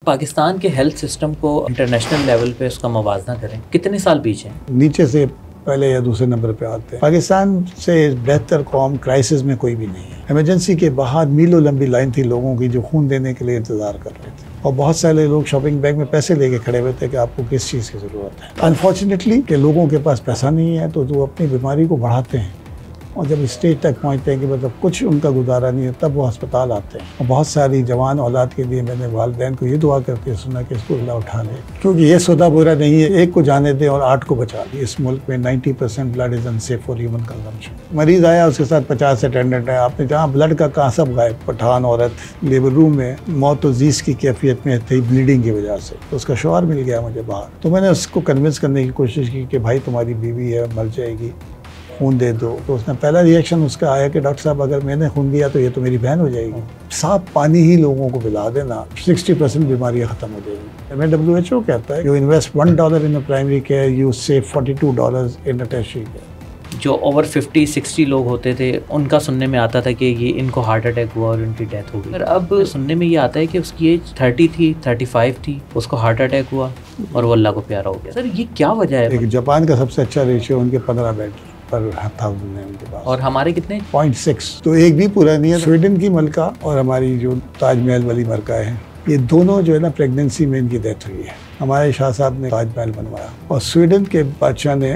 पाकिस्तान के health system को international level पे उसका मवाजना करें, कितने साल पीछे हैं? नीचे से पहले या दूसरे नंबर पे आते हैं। पाकिस्तान से बेहतर कौम क्राइसिस में कोई भी नहीं है। इमरजेंसी के बाहर मीलों लंबी लाइन थी लोगों की जो खून देने के लिए इंतजार कर रहे थे, और बहुत सारे लोग शॉपिंग बैग में पैसे लेके खड़े हुए थे कि आपको किस चीज़ की ज़रूरत है। अनफॉर्चुनेटली कि लोगों के पास पैसा नहीं है तो वो अपनी बीमारी को बढ़ाते हैं, और जब स्टेज तक पहुंचते हैं कि मतलब कुछ उनका गुजारा नहीं है, तब वो अस्पताल आते हैं। और बहुत सारी जवान औलाद के लिए मैंने वालिदैन को ये दुआ करके सुना कि इसको अल्लाह उठा ले, क्योंकि ये सौदा बुरा नहीं है, एक को जाने दें और 8 को बचा लें। इस मुल्क में 90% blood is unsafe for human consumption. मरीज आया, उसके साथ 50 अटेंडेंट है, आपने जहाँ ब्लड का कहाँ सब गायब, पठान औरत लेबर रूम में मौत व जीस की कैफियत में थी ब्लीडिंग की वजह से, तो उसका शौहर मिल गया मुझे बाहर। तो मैंने उसको कन्विंस करने की कोशिश की कि भाई तुम्हारी बीवी है, मर जाएगी, खून दे दो। तो उसने पहला रिएक्शन उसका आया कि डॉक्टर साहब अगर मैंने खून दिया तो ये तो मेरी बहन हो जाएगी। साफ पानी ही लोगों को पिला देना, 60% बीमारियां खत्म हो जाएगी। WHO कहता है you invest $1 in primary care, you save $42 in tertiary care. जो ओवर 50-60 लोग होते थे उनका सुनने में आता था कि ये इनको हार्ट अटैक हुआ और उनकी डेथ हो गई। पर अब सुनने में ये आता है कि उसकी एज 30 थी, 35 थी, उसको हार्ट अटैक हुआ और वो अल्लाह को प्यारा हो गया। सर ये क्या वजह है? एक जापान का सबसे अच्छा रेशियो, उनके 15 बेड पर 1000 है उनके पास, और हमारे कितने? 0.6, तो एक भी पूरा नहीं है। स्वीडन की मलका और हमारी जो ताजमहल वाली मलका है, ये दोनों जो है ना प्रेगनेंसी में इनकी डेथ हुई है। हमारे शाह साहब ने ताजमहल बनवाया, और स्वीडन के बादशाह ने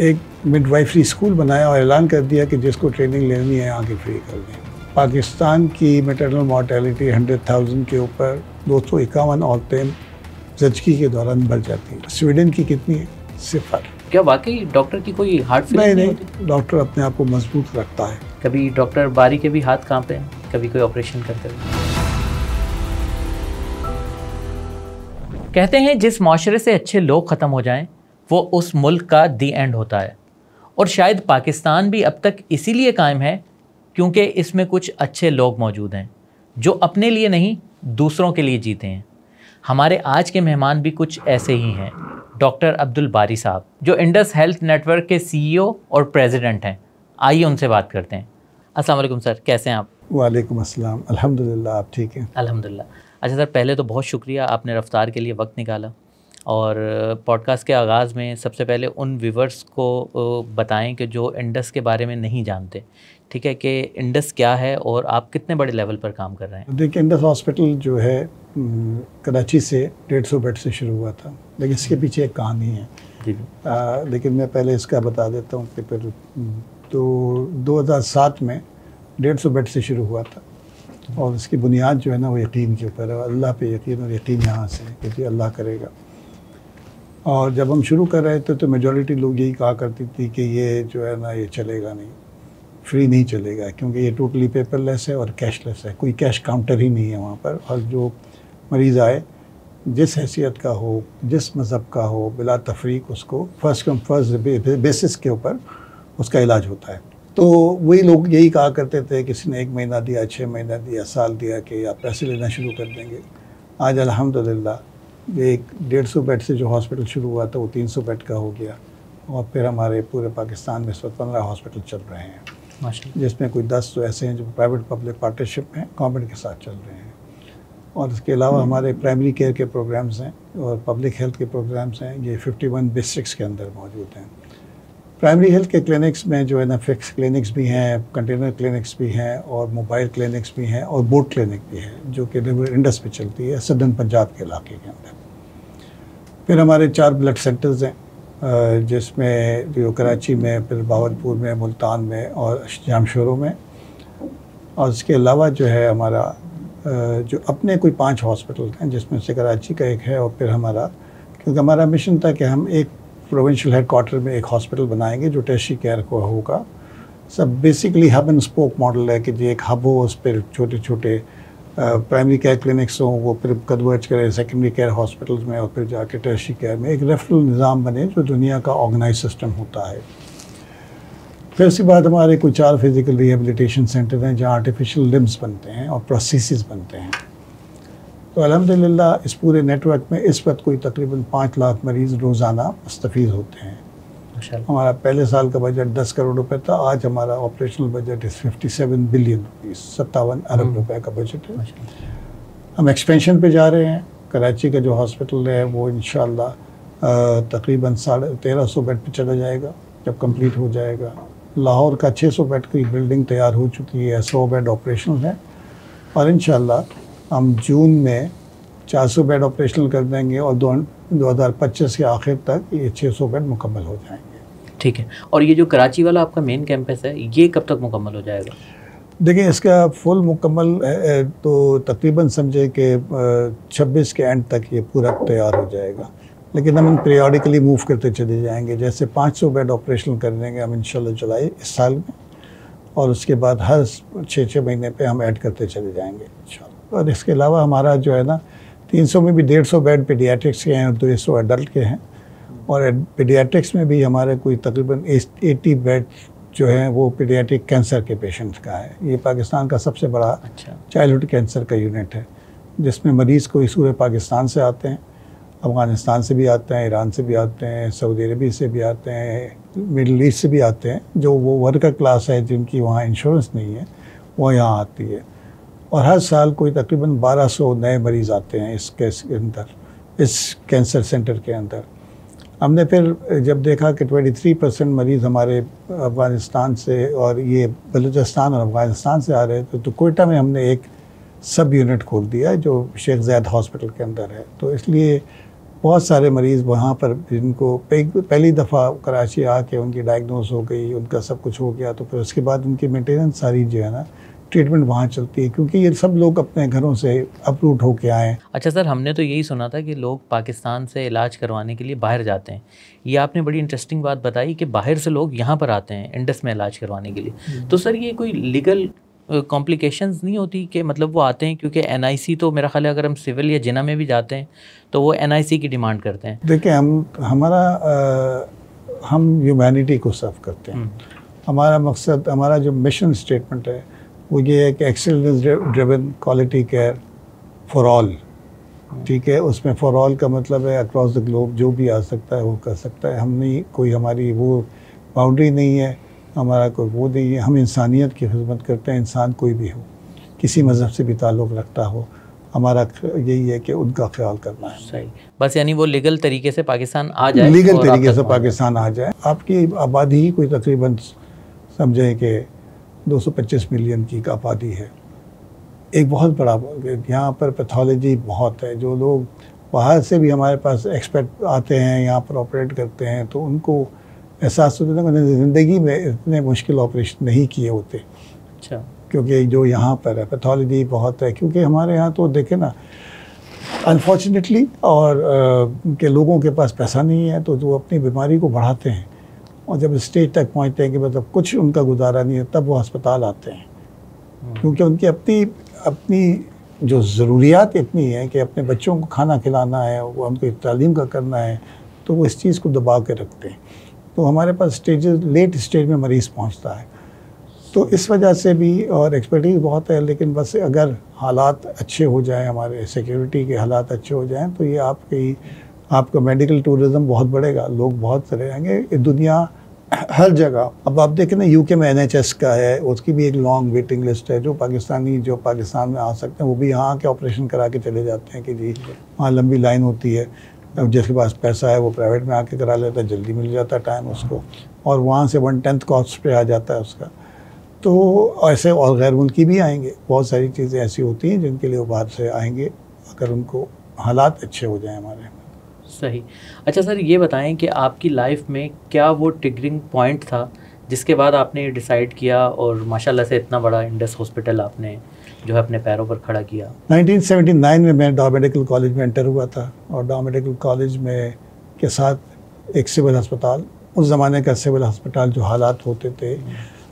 एक मिडवाइफरी स्कूल बनाया और ऐलान कर दिया कि जिसको ट्रेनिंग लेनी है आगे फ्री कर दें। पाकिस्तान की मैटरनल मॉर्टेलिटी 100,000 के ऊपर 251 औरतें ज़चगी के दौरान मर जाती हैं। स्वीडन की कितनी है? 0। क्या वाकई डॉक्टर की कोई हार्ट फेलियर नहीं होती? डॉक्टर अपने आप को मजबूत रखता है। कभी डॉक्टर बारी के भी हाथ कांपे हैं, कभी कोई ऑपरेशन करते हुए। कहते हैं जिस माशरे से अच्छे लोग ख़त्म हो जाएं वो उस मुल्क का दी एंड होता है, और शायद पाकिस्तान भी अब तक इसीलिए कायम है क्योंकि इसमें कुछ अच्छे लोग मौजूद हैं जो अपने लिए नहीं दूसरों के लिए जीते हैं। हमारे आज के मेहमान भी कुछ ऐसे ही हैं। डॉक्टर अब्दुल बारी साहब जो इंडस हेल्थ नेटवर्क के CEO और प्रेसिडेंट हैं। आइए उनसे बात करते हैं। अस्सलाम वालेकुम सर, कैसे हैं आप? वालेकुम अस्सलाम, अल्हम्दुलिल्लाह, आप ठीक हैं? अल्हम्दुलिल्लाह। अच्छा सर, पहले तो बहुत शुक्रिया, आपने रफ्तार के लिए वक्त निकाला, और पॉडकास्ट के आगाज़ में सबसे पहले उन व्यूवर्स को बताएं कि जो इंडस के बारे में नहीं जानते, ठीक है, कि इंडस क्या है और आप कितने बड़े लेवल पर काम कर रहे हैं। देखिए, इंडस हॉस्पिटल जो है कराची से 150 बेड से शुरू हुआ था, लेकिन इसके पीछे एक कहानी है जी। लेकिन मैं पहले इसका बता देता हूँ कि फिर तो 2007 में 150 बेड से शुरू हुआ था, और इसकी बुनियाद जो है ना वो यकीन के ऊपर है। अल्लाह पे यकीन, और यकीन यहाँ से है कि अल्लाह करेगा। और जब हम शुरू कर रहे थे तो मेजॉरिटी लोग यही कहा करती थी कि ये जो है ना ये चलेगा नहीं, फ्री नहीं चलेगा, क्योंकि ये टोटली पेपरलेस है और कैशलेस है, कोई कैश काउंटर ही नहीं है वहाँ पर। और जो मरीज़ आए, जिस हैसियत का हो, जिस मज़हब का हो, बिला तफरीक उसको फर्स्ट कम फर्स्ट बेसिस के ऊपर उसका इलाज होता है। तो वही लोग यही कहा करते थे, किसी ने 1 महीना दिया, 6 महीना दिया, साल दिया कि आप पैसे लेना शुरू कर देंगे। आज अल्हम्दुलिल्लाह एक 150 बेड से जो हॉस्पिटल शुरू हुआ था वो 300 बेड का हो गया, और फिर हमारे पूरे पाकिस्तान में इस वक्त 15 हॉस्पिटल चल रहे हैं, जिसमें कोई 10 तो ऐसे हैं जो प्राइवेट पब्लिक पार्टनरशिप में गवर्नमेंट के साथ चल रहे हैं। और इसके अलावा हमारे प्राइमरी केयर के प्रोग्राम्स हैं और पब्लिक हेल्थ के प्रोग्राम्स हैं, ये 51 डिस्ट्रिक्ट्स के अंदर मौजूद हैं। प्राइमरी हेल्थ के क्लिनिक्स में जो है ना फिक्स क्लिनिक्स भी हैं, कंटेनर क्लिनिक्स भी हैं, और मोबाइल क्लिनिक्स भी हैं, और बोट क्लिनिक भी है जो कि इंडस पे चलती है सदर्न पंजाब के इलाके के अंदर। फिर हमारे 4 ब्लड सेंटर्स हैं, जिसमें जो कराची में, फिर बावलपुर में, मुल्तान में और जामशोरों में। और इसके अलावा जो है हमारा जो अपने कोई 5 हॉस्पिटल हैं, जिसमें से कराची का एक है, और फिर हमारा, क्योंकि हमारा मिशन था कि हम एक प्रोविंशियल हेडक्वार्टर में एक हॉस्पिटल बनाएंगे जो टर्शियरी केयर को होगा। सब basically hub and spoke model है कि जो एक हब हो, उस पर छोटे छोटे प्राइमरी केयर क्लिनिक्स हों, वो फिर कन्वर्ट करें सेकेंडरी केयर हॉस्पिटल्स में, और फिर जाके टर्शियरी केयर में एक रेफरल निज़ाम बने जो दुनिया का ऑर्गेनाइज सिस्टम होता है। फिर उसके बाद हमारे कुछ 4 फिज़िकल रिहेबिलिटेशन सेंटर हैं जहाँ आर्टिफिशियल लिम्स बनते हैं और प्रोसेसेस बनते हैं। तो अल्हम्दुलिल्लाह इस पूरे नेटवर्क में इस वक्त कोई तकरीबन 5 लाख मरीज़ रोज़ाना मुस्तफ़ीज़ होते हैं। हमारा पहले साल का बजट 10 करोड़ रुपए था, आज हमारा ऑपरेशनल बजट 57 बिलियन रुपीज़, 57 अरब रुपए का बजट है। हम एक्सपेंशन पे जा रहे हैं, कराची का जो हॉस्पिटल है वो इंशाअल्लाह तकरीबन 1350 बेड पे चला जाएगा जब कंप्लीट हो जाएगा। लाहौर का 600 बेड की बिल्डिंग तैयार हो चुकी है, 100 बेड ऑपरेशनल है और इंशाअल्लाह हम जून में 400 बेड ऑपरेशनल कर देंगे और 2025 के आखिर तक ये 600 बेड मुकम्मल हो जाएंगे। ठीक है। और ये जो कराची वाला आपका मेन कैंपस है ये कब तक मुकम्मल हो जाएगा? देखिए इसका फुल मुकम्मल तो तकरीबन समझे कि 26 के एंड तक ये पूरा तैयार हो जाएगा, लेकिन हम पीरियडिकली मूव करते चले जाएंगे। जैसे 500 बेड ऑपरेशनल कर देंगे हम इंशाल्लाह जुलाई इस साल में, और उसके बाद हर 6-6 महीने पे हम ऐड करते चले जाएंगे इंशाल्लाह। और इसके अलावा हमारा जो है ना 300 में भी 150 बेड पीडियाट्रिक्स के हैं और 200 एडल्ट के हैं, और पीडियाट्रिक्स में भी हमारे कोई तकरीबन 80 बेड जो है वो पीडियाट्रिक कैंसर के पेशेंट्स का है। ये पाकिस्तान का सबसे बड़ा चाइल्डहुड कैंसर का यूनिट है, जिसमें मरीज़ कोई पूरे पाकिस्तान से आते हैं, अफ़गानिस्तान से भी आते हैं, ईरान से भी आते हैं, सऊदी अरबिया से भी आते हैं, मिडल ईस्ट से भी आते हैं। जो वो वर्कर क्लास है जिनकी वहाँ इंश्योरेंस नहीं है वो यहाँ आती है, और हर साल कोई तकरीबन 1200 नए मरीज़ आते हैं इस केस के अंदर, इस कैंसर सेंटर के अंदर। हमने फिर जब देखा कि 23% मरीज़ हमारे अफ़गानिस्तान से और ये बलूचिस्तान और अफ़गानिस्तान से आ रहे थे, तो कोयटा में हमने एक सब यूनिट खोल दिया है जो शेख ज़ायद हॉस्पिटल के अंदर है। तो इसलिए बहुत सारे मरीज़ वहाँ पर जिनको पहली दफ़ा कराची आके उनकी डायग्नोस हो गई, उनका सब कुछ हो गया, तो फिर उसके बाद उनकी मेंटेनेंस सारी जो है ना ट्रीटमेंट वहाँ चलती है, क्योंकि ये सब लोग अपने घरों से अपरूट होके आए हैं। अच्छा सर, हमने तो यही सुना था कि लोग पाकिस्तान से इलाज करवाने के लिए बाहर जाते हैं। ये आपने बड़ी इंटरेस्टिंग बात बताई कि बाहर से लोग यहाँ पर आते हैं इंडस में इलाज करवाने के लिए। तो सर ये कोई लीगल कॉम्प्लिकेशंस नहीं होती कि मतलब वो आते हैं, क्योंकि NIC तो मेरा ख्याल है अगर हम सिविल या जिना में भी जाते हैं तो वो NIC की डिमांड करते हैं। देखिए हम ह्यूमैनिटी को सर्व करते हैं। हमारा मकसद, हमारा जो मिशन स्टेटमेंट है वो ये है कि excellence driven quality care for all. ठीक है, उसमें फॉर ऑल का मतलब है अक्रॉस द ग्लोब जो भी आ सकता है वो कर सकता है। हम नहीं, कोई हमारी वो बाउंड्री नहीं है, हमारा कोई वो नहीं है। हम इंसानियत की खिदमत करते हैं, इंसान कोई भी हो, किसी मज़हब से भी ताल्लुक़ रखता हो, हमारा यही है कि उनका ख्याल करना है। सही, बस यानी वो लीगल तरीके से पाकिस्तान आ जाए, लीगल तरीके से पाकिस्तान आ जाए। आपकी आबादी ही कोई तकरीबन समझें कि 225 मिलियन की आबादी है, एक बहुत बड़ा। यहाँ पर पैथोलॉजी बहुत है, जो लोग बाहर से भी हमारे पास एक्सपर्ट आते हैं यहाँ पर ऑपरेट करते हैं, तो उनको एहसास होता है कि उन्होंने ज़िंदगी में इतने मुश्किल ऑपरेशन नहीं किए होते। अच्छा, क्योंकि जो यहाँ पर है पैथोलॉजी बहुत है, क्योंकि हमारे यहाँ तो देखें ना अनफॉर्चुनेटली और के लोगों के पास पैसा नहीं है, तो वो अपनी बीमारी को बढ़ाते हैं, और जब स्टेज तक पहुँचते हैं कि मतलब कुछ उनका गुजारा नहीं है, तब वो अस्पताल आते हैं। क्योंकि उनकी अपनी जो ज़रूरियात इतनी है कि अपने बच्चों को खाना खिलाना है, वो उनकी तालीम का करना है, तो वो इस चीज़ को दबा के रखते हैं। तो हमारे पास लेट स्टेज में मरीज़ पहुंचता है, तो इस वजह से भी, और एक्सपर्टीज़ बहुत है, लेकिन बस अगर हालात अच्छे हो जाएं, हमारे सिक्योरिटी के हालात अच्छे हो जाएं, तो ये आपका मेडिकल टूरिज़म बहुत बढ़ेगा, लोग बहुत रहेंगे। दुनिया हर जगह, अब आप देखें ना UK में NHS का है, उसकी भी एक लॉन्ग वेटिंग लिस्ट है। जो पाकिस्तान में आ सकते हैं वो भी यहाँ आके ऑपरेशन करा के चले जाते हैं कि जी वहाँ लंबी लाइन होती है। अब जिसके पास पैसा है वो प्राइवेट में आके करा लेता है, जल्दी मिल जाता है टाइम उसको, और वहाँ से 1/10 कॉस्ट पे आ जाता है उसका। तो ऐसे और गैर मुल्की भी आएंगे, बहुत सारी चीज़ें ऐसी होती हैं जिनके लिए वो बाहर से आएंगे अगर उनको हालात अच्छे हो जाएं हमारे। सही। अच्छा सर, ये बताएं कि आपकी लाइफ में क्या वो ट्रिगरिंग पॉइंट था जिसके बाद आपने डिसाइड किया और माशाल्लाह से इतना बड़ा इंडस हॉस्पिटल आपने जो है अपने पैरों पर खड़ा किया? 1979 में मैं डाउ मेडिकल कॉलेज में एंटर हुआ था, और डाउ मेडिकल कॉलेज में के साथ एक सिविल अस्पताल, उस ज़माने का सिविल अस्पताल जो हालात होते थे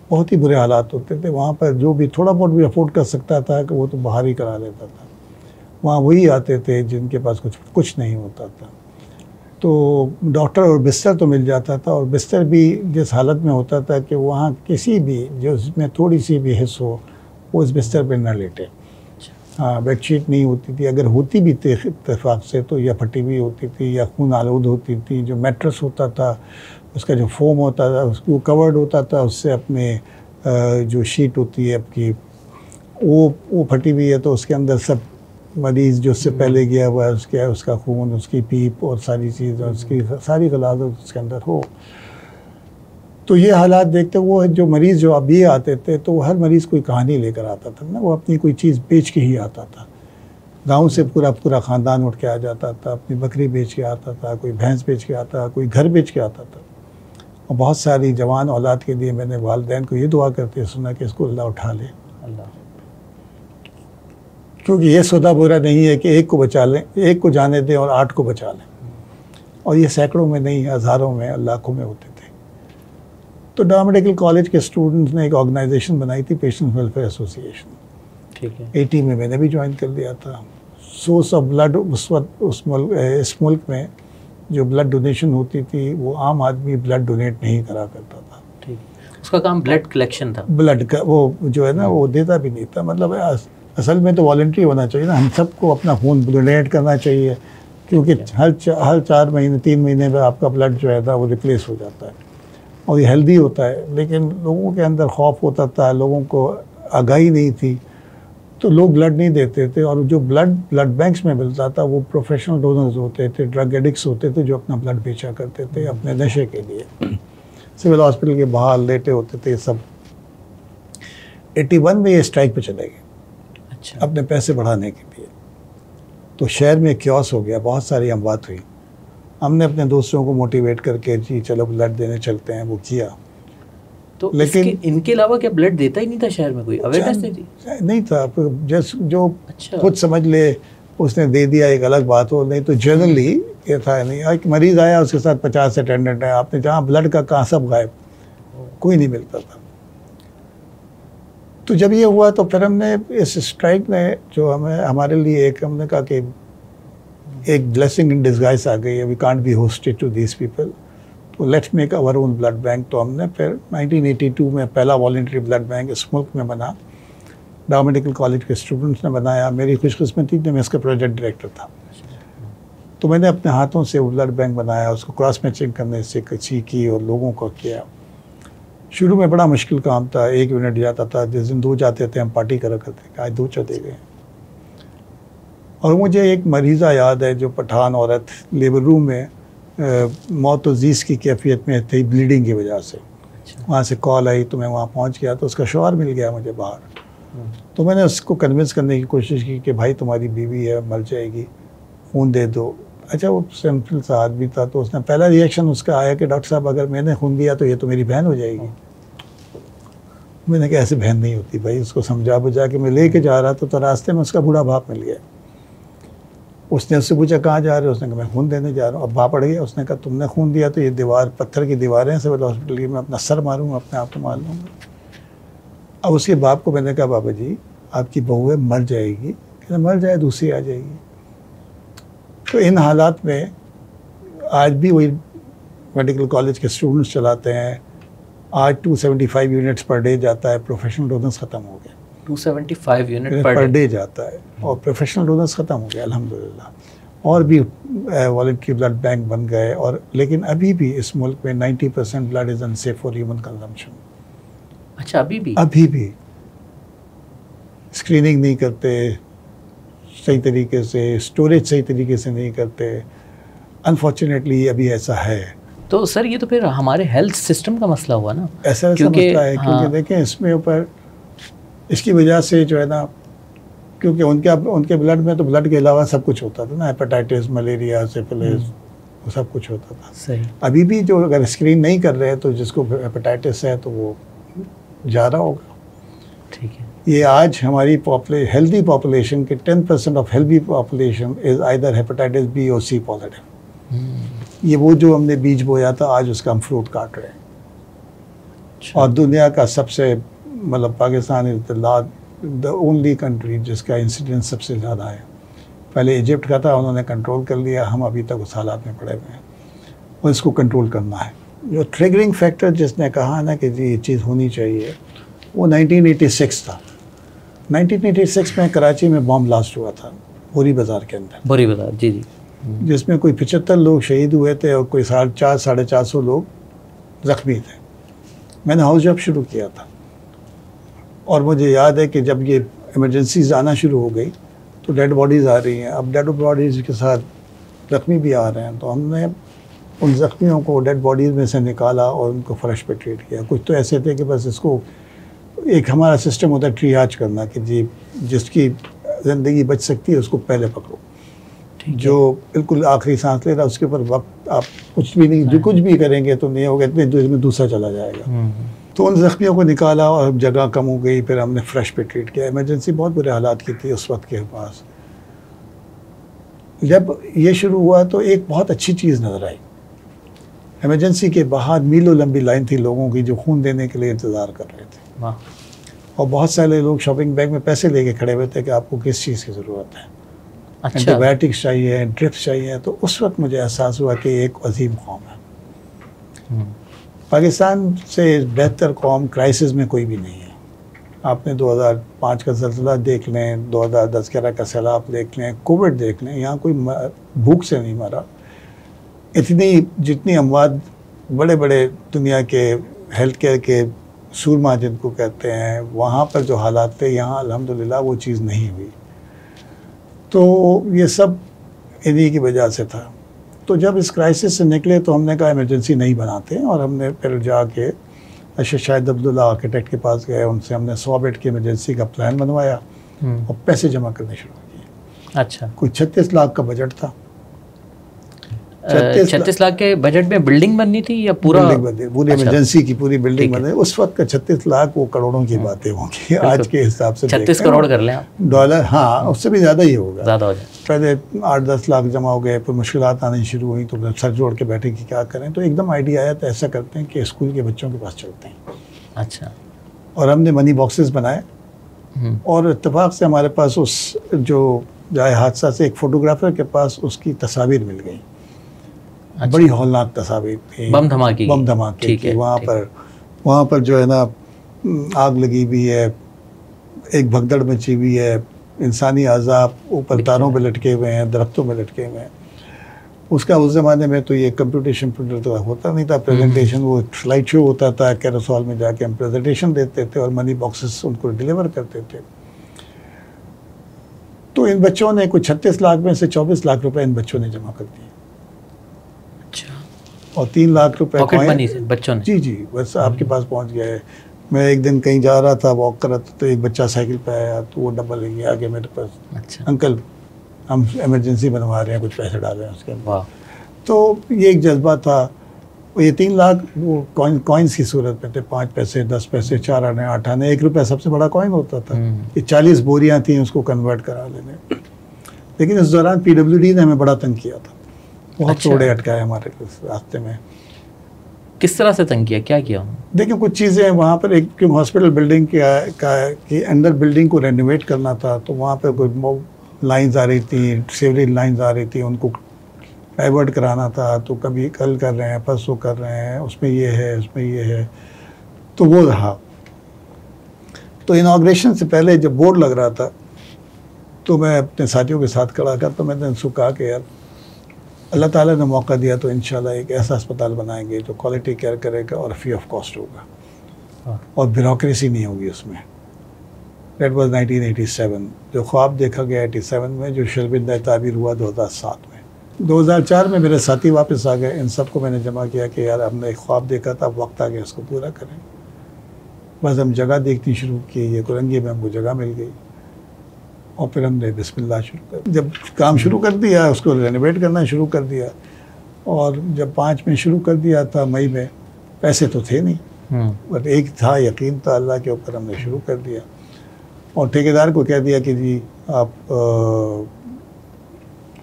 बहुत ही बुरे हालात होते थे। वहाँ पर जो भी थोड़ा बहुत भी अफोर्ड कर सकता था कि वो तो बाहर ही करा लेता था। वहाँ वही आते थे जिनके पास कुछ नहीं होता था। तो डॉक्टर और बिस्तर तो मिल जाता था, और बिस्तर भी जिस हालत में होता था कि वहाँ किसी भी जो इसमें थोड़ी सी भी हिस्स हो वो इस बिस्तर पर न लेटे। हाँ, बेडशीट नहीं होती थी, अगर होती भी थी इत्तेफाक से तो या फटी हुई होती थी या खून आलूद होती थी। जो मैट्रेस होता था उसका जो फोम होता था उसको कवर्ड होता था, उससे अपने जो शीट होती है आपकी वो फटी हुई है, तो उसके अंदर सब मरीज़ जो उससे पहले गया हुआ है उसका खून, उसकी पीप और सारी चीज़ और उसकी सारी गलाजत उसके अंदर हो। तो ये हालात देखते वो जो मरीज़ जो अभी आते थे तो हर मरीज़ कोई कहानी लेकर आता था ना, वो अपनी कोई चीज़ बेच के ही आता था। गांव से पूरा ख़ानदान उठ के आ जाता था, अपनी बकरी बेच के आता था, कोई भैंस बेच के आता, कोई घर बेच के आता था। और बहुत सारी जवान औलाद के लिए मैंने वालिदैन को ये दुआ करते सुना कि इसको अल्लाह उठा ले, क्योंकि ये सौदा बुरा नहीं है कि एक को बचा लें, एक को जाने दें और 8 को बचा लें। और ये सैकड़ों में नहीं, हज़ारों में, लाखों में होते थे। तो ढाका मेडिकल कॉलेज के स्टूडेंट्स ने एक ऑर्गेनाइजेशन बनाई थी, पेशेंट वेलफेयर एसोसिएशन। ठीक है। 80 में मैंने भी ज्वाइन कर लिया था। सोर्स ऑफ ब्लड उस वक्त इस मुल्क में जो ब्लड डोनेशन होती थी वो आम आदमी ब्लड डोनेट नहीं करा करता था। ठीक, उसका काम ब्लड कलेक्शन था। ब्लड का वो जो है ना वो देता भी नहीं था। मतलब असल में तो वॉलंटरी होना चाहिए ना, हम सबको अपना खून डोनेट करना चाहिए, क्योंकि हर 4 महीने 3 महीने में आपका ब्लड जो है ना वो रिप्लेस हो जाता है और ये हेल्दी होता है। लेकिन लोगों के अंदर खौफ होता था, लोगों को आगाही नहीं थी, तो लोग ब्लड नहीं देते थे। और जो ब्लड बैंक्स में मिलता था वो प्रोफेशनल डोनर्स होते थे, ड्रग एडिक्ट्स होते थे जो अपना ब्लड बेचा करते थे अपने नशे के लिए। सिविल हॉस्पिटल के बाहर लेटे होते थे सब। 81 में ये स्ट्राइक पे चले गए। अच्छा। अपने पैसे बढ़ाने के लिए। तो शहर में क्योस हो गया, बहुत सारी अमवात हुई। हमने अपने दोस्तों को मोटिवेट करके जी चलो ब्लड देने चलते हैं, वो किया। तो लेकिन इनके अलावा क्या ब्लड देता ही नहीं था शहर में, कोई अवेयरनेस नहीं थी? नहीं था, जो अच्छा। खुद समझ ले उसने दे दिया एक अलग बात हो, नहीं तो जनरली ये था नहीं। एक मरीज़ आया उसके साथ 50 अटेंडेंट है, आपने जहाँ ब्लड का कहाँ सब गायब, कोई नहीं मिलता था। तो जब ये हुआ तो फिर हमने इस स्ट्राइक ने जो हमारे लिए हमने कहा कि एक ब्लेसिंग इन डिस्गाइज आ गई है, we can't be hosted to these people, तो let's make our own blood bank. तो हमने फिर 1982 में पहला वॉलंटरी ब्लड बैंक इस मुल्क में बना। ढाका मेडिकल कॉलेज के स्टूडेंट्स ने बनाया। मेरी खुशकिस्मती थी, मैं इसका प्रोजेक्ट डायरेक्टर था। तो मैंने अपने हाथों से ब्लड बैंक बनाया, उसको क्रॉस मैचिंग करने से सीखी और लोगों को किया। शुरू में बड़ा मुश्किल काम था, 1 यूनिट जाता था, जिस दिन 2 जाते थे हम पार्टी करा करते, आज 2 चले गए। और मुझे एक मरीज़ा याद है जो पठान औरत लेबर रूम में मौत अजीज़ की कैफियत में थी ब्लीडिंग की वजह से। अच्छा। वहाँ से कॉल आई तो मैं वहाँ पहुँच गया, तो उसका शौहर मिल गया मुझे बाहर। तो मैंने उसको कन्विंस करने की कोशिश की कि भाई तुम्हारी बीवी है, मर जाएगी, खून दे दो। अच्छा, वो सिंपल सा आदमी था, तो उसने पहला रिएक्शन उसका आया कि डॉक्टर साहब अगर मैंने खून दिया तो ये तो मेरी बहन हो जाएगी। मैंने कहा ऐसे बहन नहीं होती भाई। उसको समझा बुझा के मैं लेके जा रहा था, तो रास्ते में उसका बूढ़ा बाप मिल गया। उसने उससे पूछा कहाँ जा रहे हो? उसने कहा मैं खून देने जा रहा हूँ। अब बाप पड़ गया। उसने कहा तुमने खून दिया तो ये दीवार, पत्थर की दीवारें सिविल हॉस्पिटल की, मैं अपना सर मारूंगा, अपने आप को मार लूँगा। अब उसके बाप को मैंने कहा बाबा जी आपकी बहू है, मर जाएगी। कहना मर जाए दूसरी आ जाएगी। तो इन हालात में आज भी वही मेडिकल कॉलेज के स्टूडेंट्स चलाते हैं। आज 275 यूनिट्स पर डे जाता है, प्रोफेशनल डोनर्स ख़त्म हो गए। 275 यूनिट पर डे जाता है और प्रोफेशनल डोनर्स ख़त्म हो गया अल्हम्दुलिल्लाह। और भी वॉलंटरी ब्लड बैंक बन गए। और लेकिन अभी भी इस मुल्क में 90% blood is unsafe for human consumption. अच्छा, अभी भी स्क्रीनिंग नहीं करते सही तरीके से, स्टोरेज सही तरीके से नहीं करते। अनफॉर्चुनेटली अभी ऐसा है। तो सर ये तो फिर हमारे हेल्थ सिस्टम का मसला हुआ ना। ऐसा मसला है क्योंकि देखें इसमें ऊपर इसकी वजह से जो है ना, क्योंकि उनके ब्लड में तो ब्लड के अलावा सब कुछ होता था ना, हेपेटाइटिस, मलेरिया, सिफिलिस, वो सब कुछ होता था। सही। अभी भी जो अगर स्क्रीन नहीं कर रहे हैं तो जिसको हेपेटाइटिस है तो वो जा रहा होगा। ठीक है। ये आज हमारी हेल्दी पॉपुलेशन के 10% of healthy population is either hepatitis B और सी पॉजिटिव। ये वो जो हमने बीज बोया था आज उसका हम फ्रूट काट रहे हैं। अच्छा। और दुनिया का सबसे मतलब Pakistan is the only country जिसका इंसिडेंस सबसे ज़्यादा है। पहले इजिप्ट का था, उन्होंने कंट्रोल कर लिया, हम अभी तक उस हालात में पड़े हुए हैं और इसको कंट्रोल करना है। जो ट्रिगरिंग फैक्टर जिसने कहा ना कि जी ये चीज़ होनी चाहिए, वो 1986 था। 1986 में कराची में बॉम्ब ब्लास्ट हुआ था बोरी बाज़ार के अंदर। बोरी बाज़ार, जी जी। जिसमें कोई 75 लोग शहीद हुए थे और कोई 450-450 लोग ज़ख्मी थे। मैंने हाउस जॉब शुरू किया था और मुझे याद है कि जब ये इमरजेंसीज आना शुरू हो गई तो डेड बॉडीज़ आ रही हैं। अब डेड बॉडीज़ के साथ ज़ख्मी भी आ रहे हैं, तो हमने उन ज़ख्मियों को डेड बॉडीज़ में से निकाला और उनको फ्रेश पे ट्रीट किया। कुछ तो ऐसे थे कि बस इसको, एक हमारा सिस्टम होता है ट्रियाज करना कि जी जिसकी ज़िंदगी बच सकती है उसको पहले पकड़ो, जो बिल्कुल आखिरी सांस ले रहा है उसके ऊपर वक्त आप कुछ भी नहीं, जो कुछ भी करेंगे तो नहीं होगा, इतनी देर में दूसरा चला जाएगा। तो उन ज़ख्मियों को निकाला और जगह कम हो गई, फिर हमने फ्रेश पे ट्रीट किया। इमरजेंसी बहुत बुरे हालात की थी उस वक्त के पास। जब ये शुरू हुआ तो एक बहुत अच्छी चीज़ नज़र आई। इमरजेंसी के बाहर मीलों लंबी लाइन थी लोगों की जो खून देने के लिए इंतज़ार कर रहे थे। और बहुत सारे लोग शॉपिंग बैग में पैसे लेके खड़े हुए थे कि आपको किस चीज़ की ज़रूरत है। अच्छा। एंटीबायोटिक्स चाहिए, ड्रिप्स चाहिए। तो उस वक्त मुझे एहसास हुआ कि एक अजीम कौम है। पाकिस्तान से बेहतर कौम क्राइसिस में कोई भी नहीं है। आपने 2005 का ज़लज़ला देख लें, 2010-11 का सैलाब देख लें, कोविड देख लें, यहाँ कोई भूख से नहीं मरा। इतनी जितनी अमवात बड़े बड़े दुनिया के हेल्थ केयर के सूरमा जिनको कहते हैं, वहाँ पर जो हालात थे, यहाँ अल्हम्दुलिल्लाह वो चीज़ नहीं हुई। तो ये सब इन्हीं की वजह से था। तो जब इस क्राइसिस से निकले तो हमने कहा इमरजेंसी नहीं बनाते, और हमने फिर जाके अरशद शाहिद अब्दुल्ला आर्किटेक्ट के पास गए, उनसे हमने 100 बेड की इमरजेंसी का प्लान बनवाया और पैसे जमा करने शुरू किए। अच्छा। कोई 36 लाख का बजट था। 36 लाख के बजट में बिल्डिंग बननी थी या पूरा? बिल्डिंग बननी, पूरी इमरजेंसी की पूरी बिल्डिंग बनी। उस वक्त का 36 लाख वो करोड़ों की बातें होंगी आज के हिसाब से। 36 करोड़ कर लें आप डॉलर, हाँ उससे भी ज़्यादा ही होगा, ज़्यादा हो जाए। पहले 8-10 लाख जमा हो गए, फिर मुश्किलात आनी शुरू हुई, तो सर जोड़ के बैठे कि क्या करें। तो एकदम आइडिया आया तो ऐसा करते हैं कि स्कूल के बच्चों के पास चलते हैं। अच्छा। और हमने मनी बॉक्सेस बनाए, और इत्तेफाक से हमारे पास उस जो जाए हादसा से एक फ़ोटोग्राफर के पास उसकी तस्वीर मिल गई। अच्छा। बड़ी हौलनाक तस्वीर थी, बम धमाके की। वहाँ पर जो है ना आग लगी हुई है, एक भगदड़ मची हुई है, इंसानी अज़ाब ऊपर तारों पे लटके हुए हैं, दरख्तों में लटके हुए हैं। उसका उस ज़माने में तो ये कंप्यूटेशन प्रिंटर तो होता नहीं था, प्रेजेंटेशन वो स्लाइड शो होता था, कैरोसेल में जाके हम प्रेजेंटेशन देते थे और मनी बॉक्सेस उनको डिलीवर करते थे। तो इन बच्चों ने कुछ 36 लाख में से 24 लाख रुपए इन बच्चों ने जमा कर दिए। और 3 लाख रुपए पॉकेट मनी से बच्चों ने? जी, बस आपके पास पहुंच गया है। मैं एक दिन कहीं जा रहा था, वॉक कर रहा था, तो एक बच्चा साइकिल पे आया, तो वो डब्बा लेके आ गया मेरे पास। अच्छा। अंकल हम इमरजेंसी बनवा रहे हैं, कुछ पैसे डाल रहे हैं उसके अंदर। वाह। तो ये एक जज्बा था। ये 3 लाख वो कॉइन्स की सूरत में थे, 5 पैसे, 10 पैसे, 4 आने, 8 आने, 1 रुपया सबसे बड़ा कॉइन होता था। ये 40 बोरियाँ थी उसको कन्वर्ट करा लेने। लेकिन इस दौरान PWD ने हमें बड़ा तंग किया था, बहुत तोड़े अटकाए हमारे रास्ते में। किस तरह से तंग किया, क्या किया उन्होंने? देखिए कुछ चीज़ें वहाँ पर, एक क्योंकि हॉस्पिटल बिल्डिंग के अंदर बिल्डिंग को रेनोवेट करना था, तो वहाँ पर कोई लाइंस आ रही थी, सीवरेज लाइंस आ रही थी, उनको डाइवर्ट कराना था। तो कभी कल कर रहे हैं, परसों कर रहे हैं, उसमें ये है, उसमें ये है, तो वो रहा। तो इनॉग्रेशन से पहले जब बोर्ड लग रहा था, तो मैं अपने साथियों के साथ खड़ा कर, तो मैंने उनको कहा कि यार अल्लाह ताला ने मौका दिया तो इंशाल्लाह एक ऐसा अस्पताल बनाएंगे जो क्वालिटी केयर करेगा और फ्री ऑफ कॉस्ट होगा और ब्यूरोक्रेसी नहीं होगी उसमें। दैट वाज 1987, जो ख्वाब देखा गया 87 में, जो शर्मिंदा ताबीर हुआ 2007 में। 2004 में मेरे साथी वापस आ गए, इन सबको मैंने जमा किया कि यार हमने एक ख्वाब देखा था, वक्त आ गया इसको पूरा करें। बस हम जगह देखनी शुरू की, ये कुरंगी में हमको जगह मिल गई, और फिर हमने बिस्मिल्लाह शुरू कर, जब काम शुरू कर दिया, उसको रेनोवेट करना शुरू कर दिया। और जब 5 में शुरू कर दिया था, मई में, पैसे तो थे नहीं, बट एक था यकीन था अल्लाह के ऊपर, हमने शुरू कर दिया। और ठेकेदार को कह दिया कि जी आप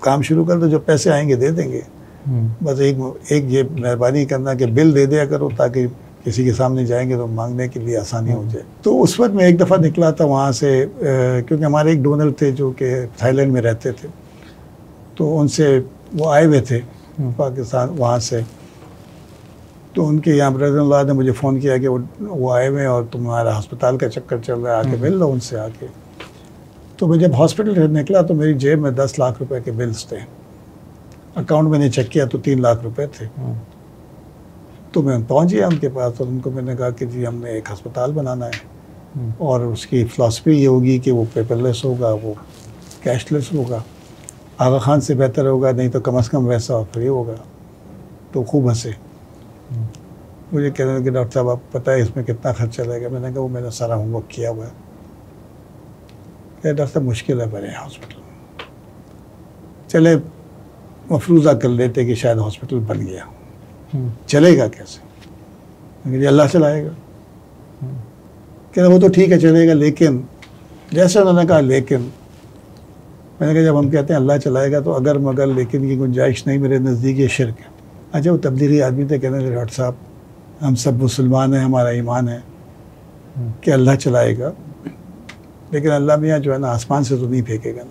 काम शुरू कर दो, जब पैसे आएंगे दे देंगे। बस एक ये मेहरबानी करना कि बिल दे दिया करो, ताकि किसी के सामने जाएंगे तो मांगने के लिए आसानी हो जाए। तो उस वक्त मैं एक दफ़ा निकला था वहाँ से, क्योंकि हमारे एक डोनर थे जो कि थाईलैंड में रहते थे, तो उनसे वो आए हुए थे पाकिस्तान वहाँ से। तो उनके यहाँ ब्रदर-इन-लॉ ने मुझे फ़ोन किया कि वो आए हुए हैं और तुम्हारा अस्पताल का चक्कर चल रहा है, आके मिल लो उनसे आके। तो मैं जब हॉस्पिटल से निकला तो मेरी जेब में 10 लाख रुपए के बिल्स थे। अकाउंट मैंने चेक किया तो 3 लाख रुपए थे। तो मैं पहुंच गया उनके पास और उनको मैंने कहा कि जी हमने एक अस्पताल बनाना है और उसकी फ़िलासफ़ी ये होगी कि वो पेपरलेस होगा, वो कैशलेस होगा, आगा खान से बेहतर होगा, नहीं तो कम से कम वैसा और फ्री होगा। तो खूब हंसे। मुझे कहने लगे डॉक्टर साहब आप पता है इसमें कितना खर्चा लगेगा? मैंने कहा वो मैंने सारा होमवर्क किया हुआ है। क्या डॉक्टर साहब मुश्किल है बड़े हॉस्पिटल, चले मफरूज़ा कर लेते कि शायद हॉस्पिटल बन गया, चलेगा कैसे? मैंने कहा अल्लाह चलाएगा। कह रहे वो तो ठीक है चलेगा, लेकिन जैसे उन्होंने कहा लेकिन, मैंने कहा जब हम कहते हैं अल्लाह चलाएगा तो अगर मगर लेकिन की गुंजाइश नहीं, मेरे नज़दीक ये शिर्क है। अच्छा वो तबलीगी आदमी थे, कहने लगे डॉक्टर साहब हम सब मुसलमान हैं, हमारा ईमान है कि अल्लाह चलाएगा, लेकिन अल्लाह मियाँ जो है ना आसमान से तो नहीं फेंकेगा ना,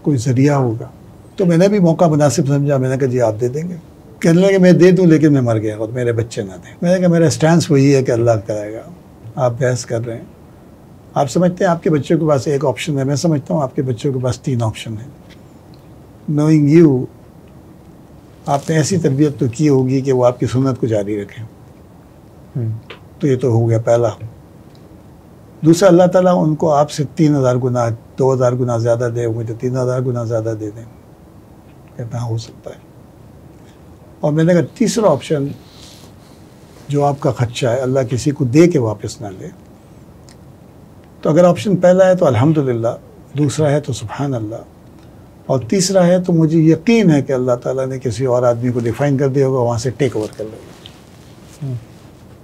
कोई ज़रिया होगा। तो मैंने भी मौका मुनासिब समझा, मैंने कहा जी आप दे देंगे? कहने लगे मैं दे दूँ लेकिन मैं मर गया और मेरे बच्चे ना दें। मैंने कहा मेरा स्टैंस वही है कि अल्लाह कराएगा, आप बहस कर रहे हैं। आप समझते हैं आपके बच्चों के पास एक ऑप्शन है, मैं समझता हूँ आपके बच्चों के पास 3 ऑप्शन है। नोइंग यू, आपने ऐसी तरबियत तो की होगी कि वो आपकी सुन्नत को जारी रखें, तो ये तो हो गया पहला। दूसरा, अल्लाह ताला उनको आपसे 3000 गुना 2000 गुना ज़्यादा दे, मुझे 3000 गुना ज़्यादा दे दें। कहता हो सकता है। और मैंने कहा तीसरा ऑप्शन, जो आपका खर्चा है अल्लाह किसी को दे के वापस ना ले। तो अगर ऑप्शन पहला है तो अल्हम्दुलिल्लाह, दूसरा है तो सुभान अल्लाह, और तीसरा है तो मुझे यकीन है कि अल्लाह ताला ने किसी और आदमी को डिफाइन कर दिया होगा, वहाँ से टेक ओवर कर लेगा।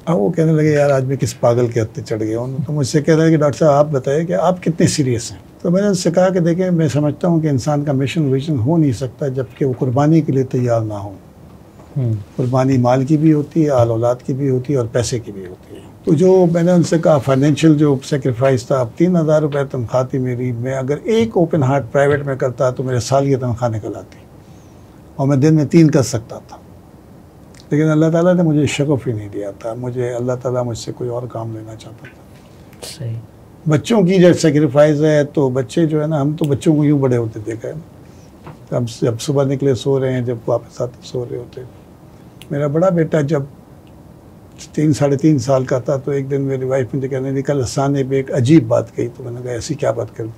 अब वो कहने लगे यार आज मैं किस पागल के हत्ते चढ़ गया हूँ। तो मुझसे कह रहे हैं कि डॉक्टर साहब आप बताइए कि आप कितने सीरियस हैं। तो मैंने उससे कहा कि देखें मैं समझता हूँ कि इंसान का मिशन विजन हो नहीं सकता जबकि वो कुर्बानी के लिए तैयार ना हो। कुर्बानी माल की भी होती है, आल औलाद की भी होती है और पैसे की भी होती है। तो जो मैंने उनसे कहा फाइनेंशियल जो सेक्रीफाइस था, अब 3000 रुपये तनख्वाह थी मेरी, मैं अगर एक ओपन हार्ट प्राइवेट में करता तो मेरे साल की तनख्वाह निकल आती और मैं दिन में 3 कर सकता था। लेकिन अल्लाह ताला ने मुझे शगफ ही नहीं दिया था, मुझे अल्लाह ताला मुझसे कोई और काम लेना चाहता था। सही। बच्चों की जब सेक्रीफाइस है तो बच्चे जो है ना, हम तो बच्चों को यूँ बड़े होते देखा है ना, अब जब सुबह निकले सो रहे हैं, जब वापस आते सो रहे होते। मेरा बड़ा बेटा जब 3 साढ़े 3 साल का था तो एक दिन मेरी वाइफ मुझे कहने लगी कल हसान ने भी एक अजीब बात कही। तो मैंने कहा ऐसी क्या बात कर दी?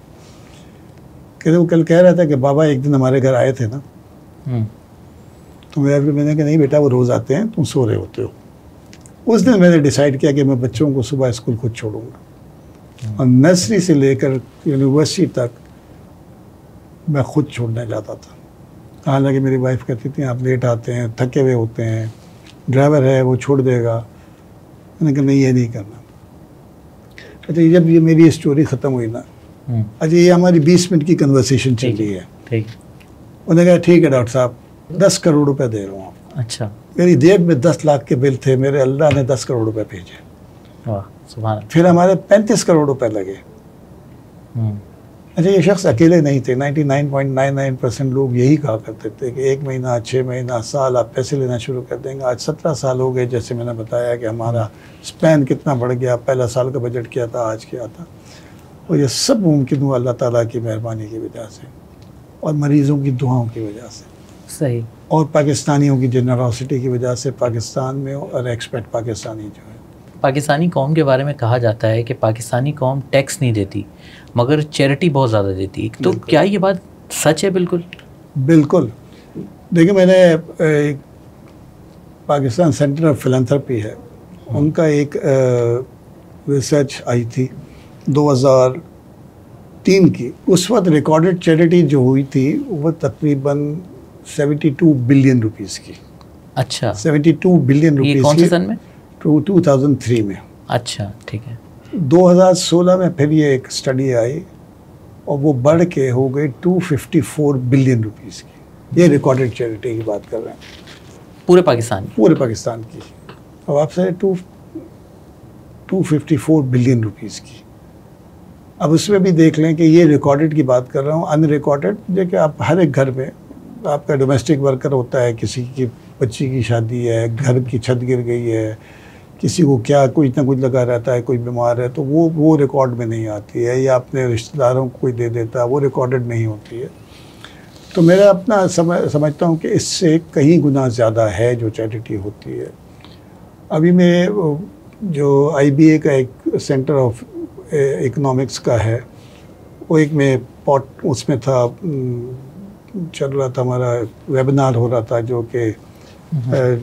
कहते वो कल कह रहा था कि बाबा एक दिन हमारे घर आए थे ना। तो मैंने कहा नहीं बेटा वो रोज़ आते हैं, तुम सो रहे होते हो। उस दिन मैंने डिसाइड किया कि मैं बच्चों को सुबह स्कूल खुद छोड़ूंगा और नर्सरी से लेकर यूनिवर्सिटी तक मैं खुद छोड़ने जाता था। हालांकि मेरी वाइफ कहती थी आप लेट आते हैं, थके हुए होते हैं, ड्राइवर है वो छोड़ देगा। मैंने कहा नहीं ये नहीं करना। अच्छा जब ये मेरी स्टोरी ख़त्म हुई ना, अच्छा ये हमारी 20 मिनट की कन्वर्सेशन चल रही है। ठीक। उन्होंने कहा ठीक है डॉक्टर साहब 10 करोड़ रुपए दे रहा हूँ आपको। अच्छा। मेरी जेब में 10 लाख के बिल थे, मेरे अल्लाह ने 10 करोड़ रुपए भेजे। वाह सुभान अल्लाह। फिर हमारे 35 करोड़ रुपए लगे। अच्छा ये शख्स अकेले नहीं थे, 99.99% लोग यही कहा करते थे कि 1 महीना 6 महीना साल आप पैसे लेना शुरू कर देंगे। आज 17 साल हो गए, जैसे मैंने बताया कि हमारा स्पैन कितना बढ़ गया। पहला साल का बजट क्या था, आज क्या था। और ये सब मुमकिन हुआ अल्लाह ताला की मेहरबानी की वजह से और मरीज़ों की दुआओं की वजह से। सही। और पाकिस्तानियों की जेनरोसिटी की वजह से पाकिस्तान में और एक्सपेक्ट पाकिस्तानी जो है। पाकिस्तानी कौम के बारे में कहा जाता है कि पाकिस्तानी कौम टैक्स नहीं देती मगर चैरिटी बहुत ज़्यादा देती, तो क्या ये बात सच है? बिल्कुल बिल्कुल। देखिए मैंने एक पाकिस्तान सेंटर ऑफ फिलैंथ्रोपी है, उनका एक रिसर्च आई थी 2003 की। उस वक्त रिकॉर्डेड चैरिटी जो हुई थी वो तकरीबन 72 बिलियन रुपीस की। अच्छा 72 बिलियन रुपीस। कौन से सन में? 2003 में। अच्छा ठीक है। 2016 में फिर ये एक स्टडी आई और वो बढ़ के हो गई 254 बिलियन रुपीस की। ये रिकॉर्डेड चैरिटी की बात कर रहे हैं पूरे पाकिस्तान पूरे पाकिस्तान की। अब आपसे 254 बिलियन रुपीस की। अब उसमें भी देख लें कि ये रिकॉर्डेड की बात कर रहा हूँ। अनरिकॉर्डेड देखिए आप हर एक घर में आपका डोमेस्टिक वर्कर होता है, किसी की बच्ची की शादी है, घर की छत गिर गई है, किसी को क्या कुछ ना कुछ लगा रहता है, कोई बीमार है, तो वो रिकॉर्ड में नहीं आती है, या अपने रिश्तेदारों को कोई दे देता है, वो रिकॉर्डेड नहीं होती है। तो मेरा अपना समझता हूँ कि इससे कहीं गुना ज़्यादा है जो चैरिटी होती है। अभी मैं जो IBA का एक सेंटर ऑफ इकोनॉमिक्स का है, वो एक में पॉट उसमें था, चल रहा था हमारा वेबिनार हो रहा था जो कि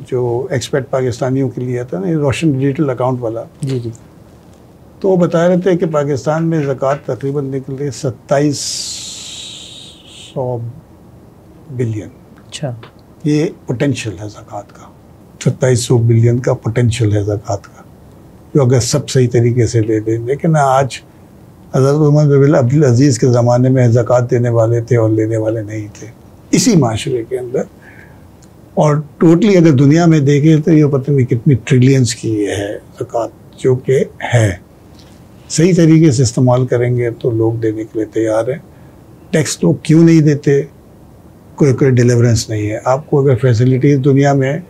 जो एक्सपेट पाकिस्तानियों के लिए था ना, रोशन डिजिटल अकाउंट वाला। जी जी। तो वो बता रहे थे कि पाकिस्तान में ज़कात तकरीबन निकल रही 2700 बिलियन। अच्छा। ये पोटेंशियल है ज़कात का, 2700 बिलियन का पोटेंशियल है ज़कात का, जो अगर सब सही तरीके से ले दें। लेकिन आज हज़रत उमर बिन अब्दुल अजीज़ के ज़माने में ज़कात देने वाले थे और लेने वाले नहीं थे इसी माशरे के अंदर। और टोटली अगर दुनिया में देखें तो ये पता नहीं कितनी ट्रिलियंस की ये है ज़कात, जो कि है सही तरीके से इस्तेमाल करेंगे तो लोग देने के लिए तैयार हैं। टैक्स लोग क्यों नहीं देते? कोई डिलीवरेंस नहीं है। आपको अगर फैसिलिटीज़ दुनिया में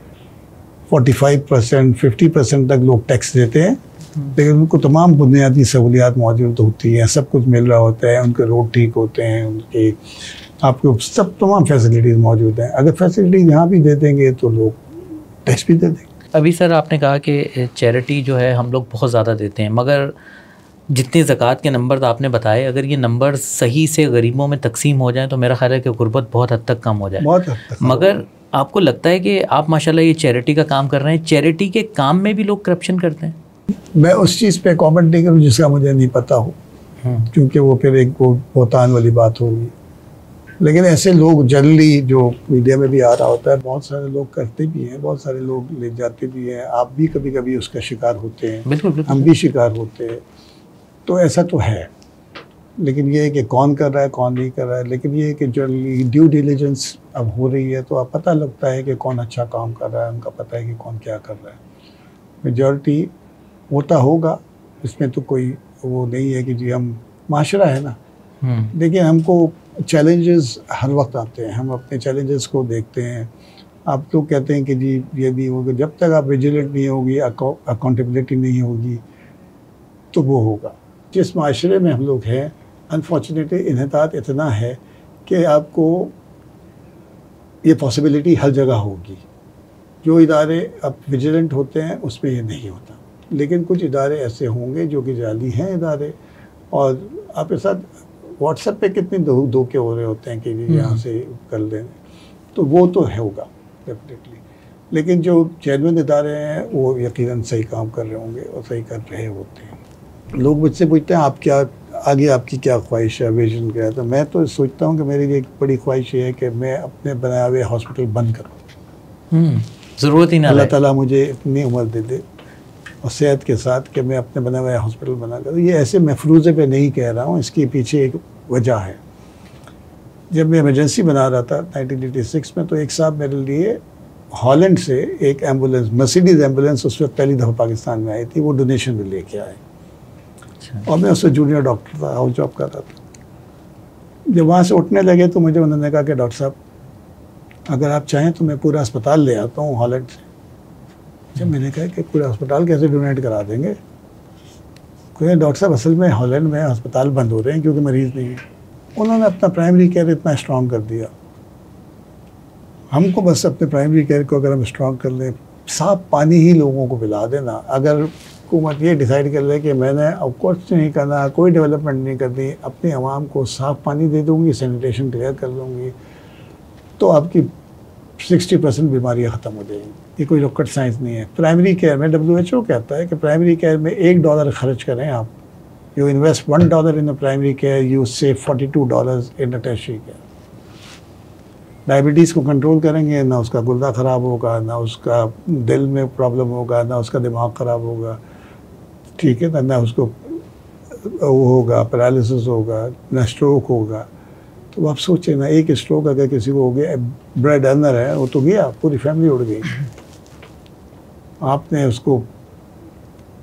45% 50% तक लोग टैक्स देते हैं, लेकिन उनको तमाम बुनियादी सहूलियात मौजूद होती हैं, सब कुछ मिल रहा होता है, उनके रोड ठीक होते हैं, उनके आपको सब तमाम फैसिलिटीज़ मौजूद हैं। अगर फैसिलिटीज़ यहाँ भी दे देंगे तो लोग टैक्स भी दे देंगे। अभी सर आपने कहा कि चैरिटी जो है हम लोग बहुत ज़्यादा देते हैं, मगर जितने ज़कात के नंबर आपने बताए, अगर ये नंबर सही से गरीबों में तकसीम हो जाए तो मेरा ख्याल है कि गुर्बत बहुत हद तक कम हो जाए। बहुत हद तक। मगर आपको लगता है कि आप माशाल्लाह ये चैरिटी का काम कर रहे हैं, चैरिटी के काम में भी लोग करप्शन करते हैं? मैं उस चीज़ पे कमेंट नहीं करूँ जिसका मुझे नहीं पता हो, क्योंकि वो फिर एक बोतान वाली बात होगी। लेकिन ऐसे लोग जनरली जो मीडिया में भी आ रहा होता है, बहुत सारे लोग करते भी हैं, बहुत सारे लोग ले जाते भी हैं। आप भी कभी कभी उसका शिकार होते हैं। बिल्कुल बिल्कुल। हम भी शिकार होते हैं। तो ऐसा तो है, लेकिन ये है कि कौन कर रहा है कौन नहीं कर रहा है। लेकिन ये है कि जनरली ड्यू डिलिजेंस अब हो रही है तो अब पता लगता है कि कौन अच्छा काम कर रहा है, उनका पता है कि कौन क्या कर रहा है। मेजॉरिटी होता होगा, इसमें तो कोई वो नहीं है कि जी हम माशरा है ना। देखिए हमको चैलेंजेस हर वक्त आते हैं, हम अपने चैलेंजेस को देखते हैं। आप लोग कहते हैं कि जी ये भी होगा, जब तक आप विजिलेंट नहीं होगी, अकाउंटेबिलिटी नहीं होगी तो वो होगा। जिस माशरे में हम लोग हैं, अनफॉर्चुनेटली इन्हतात इतना है कि आपको ये पॉसिबिलिटी हर जगह होगी। जो इदारे अब विजिलेंट होते हैं उसमें ये नहीं होता, लेकिन कुछ इदारे ऐसे होंगे जो कि जाली हैं इदारे। और आपके साथ व्हाट्सएप पे कितने धोखे हो रहे होते हैं कि यहाँ से कर लें, तो वो तो होगा डेफिनेटली। लेकिन जो जेन्युइन इदारे हैं वो यकीनन सही काम कर रहे होंगे और सही कर रहे होते हैं। लोग मुझसे पूछते हैं आप क्या आगे, आपकी क्या ख्वाहिश है, विजन क्या है? तो मैं तो सोचता हूँ कि मेरी एक बड़ी ख्वाहिश ये है कि मैं अपने बनाए हुए हॉस्पिटल बंद करूँ। ज़रूरत ही ना, अल्लाह ताला मुझे इतनी उम्र दे दे और सेहत के साथ कि मैं अपने बनाए हुए हॉस्पिटल बना कर। ये ऐसे महफूजे पे नहीं कह रहा हूँ, इसके पीछे एक वजह है। जब मैं इमरजेंसी बना रहा था 1986 में, तो एक साहब मेरे लिए हॉलैंड से एक एम्बुलेंस, मर्सिडीज़ एम्बुलेंस उस वक्त पहली दफ़ा पाकिस्तान में आई थी, वो डोनेशन में लेके आए। और मैं उससे जूनियर डॉक्टर था, हाउस जॉब कर रहा था। जब वहाँ से उठने लगे तो मुझे उन्होंने कहा कि डॉक्टर साहब अगर आप चाहें तो मैं पूरा अस्पताल ले आता हूँ हॉलैंड से। जब मैंने कहा कि पूरा अस्पताल कैसे डोनेट करा देंगे? कोई डॉक्टर साहब असल में हॉलैंड में अस्पताल बंद हो रहे हैं क्योंकि मरीज़ नहीं है। उन्होंने अपना प्राइमरी केयर इतना स्ट्रॉन्ग कर दिया। हमको बस अपने प्राइमरी केयर को अगर हम स्ट्रॉन्ग कर लें, साफ पानी ही लोगों को पिला देना। अगर हुकूमत ये डिसाइड कर ले कि मैंने अब कुछ नहीं करना, कोई डेवलपमेंट नहीं करनी, अपने आवाम को साफ़ पानी दे दूँगी, सैनिटेशन क्लियर कर दूँगी, तो आपकी 60% बीमारियाँ ख़त्म हो जाएंगी। ये कोई रॉकेट साइंस नहीं है। प्राइमरी केयर में WHO कहता है कि प्राइमरी केयर में $1 खर्च करें आप, you invest $1 in the primary care, you save $42 in the tertiary care. Diabetes को कंट्रोल करेंगे, ना उसका गुर्दा ख़राब होगा, ना उसका दिल में प्रॉब्लम होगा, ना उसका दिमाग ख़राब होगा, ठीक है ना उसको वो होगा पैरालिसिस होगा, ना स्ट्रोक होगा। तो आप सोचें ना, एक स्ट्रोक अगर किसी को हो गया, ब्रेड अर्नर है, वो तो गया, पूरी फैमिली उड़ गई। आपने उसको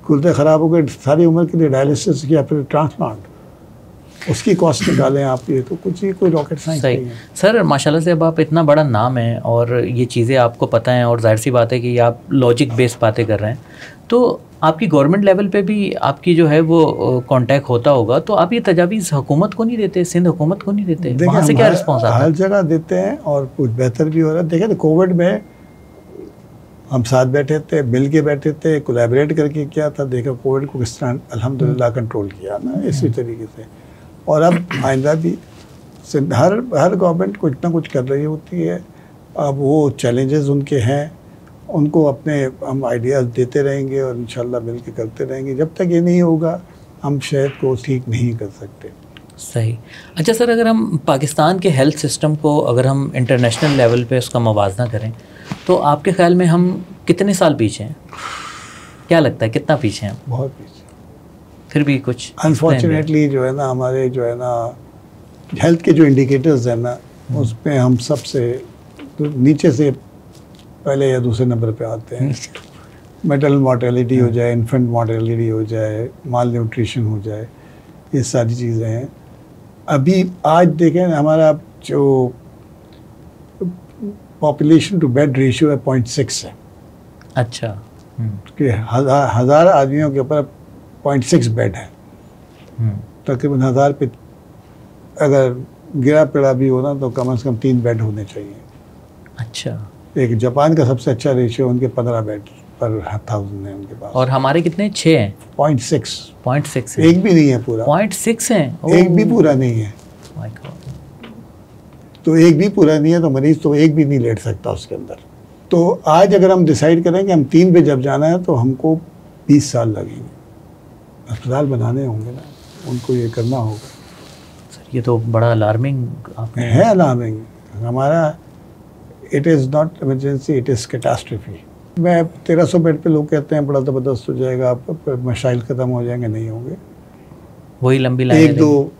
गुर्दे ख़राब हो गए, सारी उम्र के लिए डायलिसिस या फिर ट्रांसप्लांट, उसकी कॉस्ट निकालें आप। ये तो कुछ ही कोई रॉकेट साइंस नहीं है। सर माशाल्लाह से अब आप इतना बड़ा नाम है और ये चीज़ें आपको पता हैं, और जाहिर सी बात है कि आप लॉजिक बेस्ड बातें कर रहे हैं, तो आपकी गवर्नमेंट लेवल पे भी आपकी जो है वो कांटेक्ट होता होगा, तो आप ये तजावीज़ हुकूमत को नहीं देते, सिंध हुकूमत को नहीं देते? वहाँ से क्या रिस्पॉन्स आता है? हर जगह देते हैं और कुछ बेहतर भी हो रहा है। देखिए कोविड में हम साथ बैठे थे, मिल के बैठे थे, कोलैबोरेट करके किया था। देखा कोविड को किस तरह अल्हम्दुलिल्लाह कंट्रोल किया ना, इसी तरीके से। और अब आइंदा भी हर गवर्नमेंट कुछ ना कुछ कर रही होती है। अब वो चैलेंजेस उनके हैं, उनको अपने हम आइडियाज़ देते रहेंगे और इंशाल्लाह मिल के करते रहेंगे। जब तक ये नहीं होगा हम शहर को ठीक नहीं कर सकते। सही। अच्छा सर, अगर हम पाकिस्तान के हेल्थ सिस्टम को अगर हम इंटरनेशनल लेवल पे उसका मुवाजना करें तो आपके ख्याल में हम कितने साल पीछे हैं? क्या लगता है कितना पीछे हैं? बहुत पीछे। फिर भी कुछ अनफॉर्चुनेटली जो है ना हमारे जो है ना हेल्थ के जो इंडिकेटर्स हैं ना उसमें हम सबसे नीचे से पहले या दूसरे नंबर पे आते हैं। मेटल मॉर्टेलिटी हो जाए, इन्फेंट मॉर्टेलिटी हो जाए, माल न्यूट्रिशन हो जाए, ये सारी चीज़ें हैं। अभी आज देखें हमारा जो पॉपुलेशन टू बेड रेशियो है 0.6 है। अच्छा। कि हज़ार आदमियों के ऊपर 0.6 बेड है। तकरीबन 1000 पे अगर गिरा पड़ा भी हो ना तो कम से कम 3 बेड होने चाहिए। अच्छा। एक जापान का सबसे अच्छा रेशियो उनके 15 बेड पर 1000 है उनके पास। और हमारे कितने? 6 हैं। 0.6 है। एक भी नहीं है पूरा। 0.6 है। एक भी पूरा नहीं है। My God. तो एक भी पूरा नहीं है तो मरीज तो एक भी नहीं लेट सकता उसके अंदर। तो आज अगर हम डिसाइड करें कि हम 3 पे जब जाना है तो हमको 20 साल लगेंगे। अस्पताल बनाने होंगे ना, उनको ये करना होगा। सर ये तो बड़ा अलार्मिंग आपने है। अलार्मिंग हमारा it is not emergency, it is catastrophe. मैं 1300 बेड पे लोग कहते हैं बड़ा ज़बरदस्त हो जाएगा, आप मशाइल ख़त्म हो जाएंगे, नहीं होंगे। वही लंबी लाइन, 1-2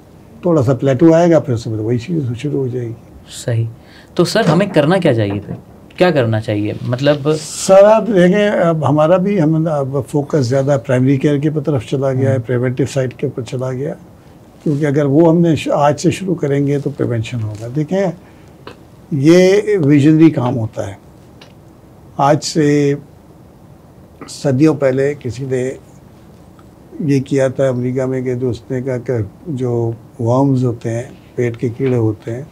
थोड़ा सा प्लेटू आएगा, फिर उसके बाद वही चीज़ शुरू हो जाएगी। सही। तो सर हमें करना क्या चाहिए फिर? क्या करना चाहिए? मतलब सर आप देखें अब हमारा भी हम अब फोकस ज़्यादा प्राइमरी केयर की तरफ चला गया है, प्रिवेंटिव साइड के ऊपर चला गया, क्योंकि अगर वो हमने आज से शुरू करेंगे तो प्रिवेंशन होगा। देखें ये विजनरी काम होता है। आज से सदियों पहले किसी ने ये किया था अमेरिका में कि उसने कहा कि जो वर्म्स होते हैं, पेट के कीड़े होते हैं,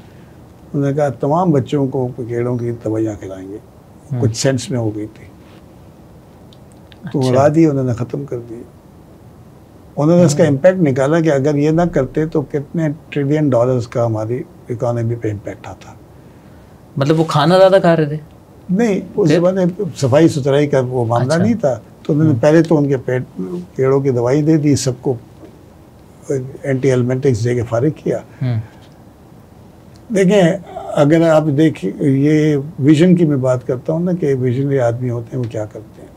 उन्होंने कहा तमाम बच्चों को कीड़ों की दवाइयाँ खिलाएंगे। कुछ सेंस में हो गई थी। तो उड़ा दी उन्होंने, ख़त्म कर दी। उन्होंने इसका इम्पैक्ट निकाला कि अगर ये ना करते तो कितने ट्रिलियन डॉलर्स का हमारी इकोनॉमी पे इम्पैक्ट आता। मतलब वो खाना ज़्यादा खा रहे थे? नहीं, उस ज़माने सफाई सुथराई का वो मामला नहीं था। तो उन्होंने पहले तो उनके पेट कीड़ों की दवाई दे दी, सबको एंटी एलमेंटिक्स दे के फारिग किया। देखें अगर आप देखिए, ये विजन की मैं बात करता हूँ ना कि विजनरी आदमी होते हैं वो क्या करते हैं।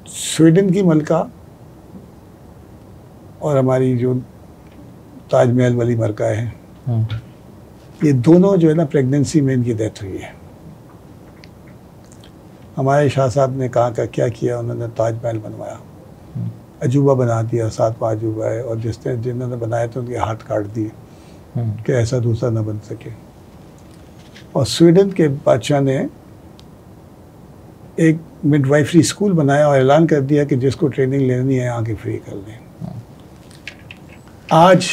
स्वीडन की मलका और हमारी जो ताजमहल वाली मलका है, ये दोनों जो है ना प्रेगनेंसी में इनकी डेथ हुई है। हमारे शाह साहब ने कहा का क्या किया, उन्होंने ताजमहल बनवाया, अजूबा बना दिया, 7वां अजूबा है, और जिन्होंने बनाया तो उनके हाथ काट दिए कि ऐसा दूसरा न बन सके। और स्वीडन के बादशाह ने एक मिडवाइफरी स्कूल बनाया और ऐलान कर दिया कि जिसको ट्रेनिंग लेनी है आके फ्री कर लें। आज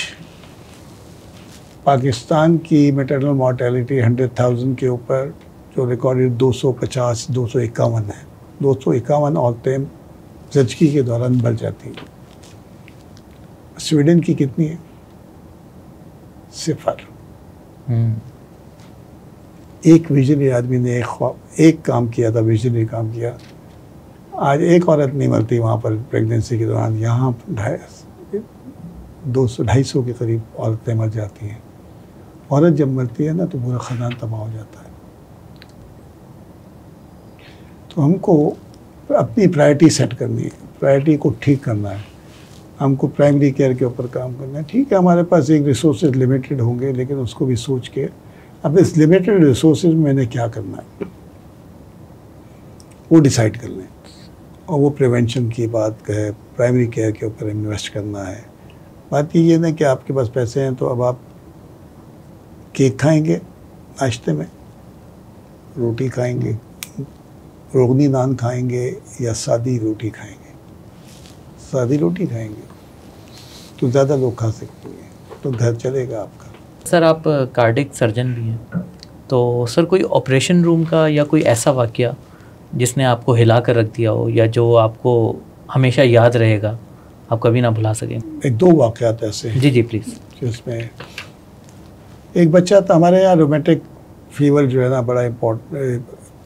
पाकिस्तान की मैटरनल मॉर्टेलिटी 100,000 के ऊपर जो रिकॉर्डेड 251 है। 251 औरतें ज़चगी के दौरान मर जाती हैं। स्वीडन की कितनी है? 0। एक विजनरी आदमी ने एक काम किया था, विजनरी काम किया। आज एक औरत नहीं मरती वहाँ पर प्रेगनेंसी के दौरान। यहाँ 200-250 के करीब औरतें मर जाती हैं। औरत जब मरती है ना तो पूरा ख़ानदान तबाह हो जाता है। तो हमको अपनी प्रायोरिटी सेट करनी है, प्रायोरिटी को ठीक करना है। हमको प्राइमरी केयर के ऊपर काम करना है। ठीक है, हमारे पास एक रिसोर्सेज लिमिटेड होंगे, लेकिन उसको भी सोच के अब इस लिमिटेड रिसोर्सेज में मैंने क्या करना है वो डिसाइड कर लें। और वो प्रिवेंशन की बात है, प्राइमरी केयर के ऊपर इन्वेस्ट करना है। बात ये ना कि आपके पास पैसे हैं तो अब आप केक खाएंगे नाश्ते में, रोटी खाएंगे, रोगनी नान खाएंगे या सादी रोटी खाएंगे। सादी रोटी खाएंगे तो ज़्यादा लोग खा सकते हैं, तो घर चलेगा आपका। सर आप कार्डिक सर्जन भी हैं, तो सर कोई ऑपरेशन रूम का या कोई ऐसा वाक़या जिसने आपको हिला कर रख दिया हो या जो आपको हमेशा याद रहेगा आप कभी ना भुला सकें? एक दो वाक़यात ऐसे हैं जी जी प्लीज़। जिसमें एक बच्चा था हमारे यहाँ, रोमेटिक फीवर जो है ना बड़ा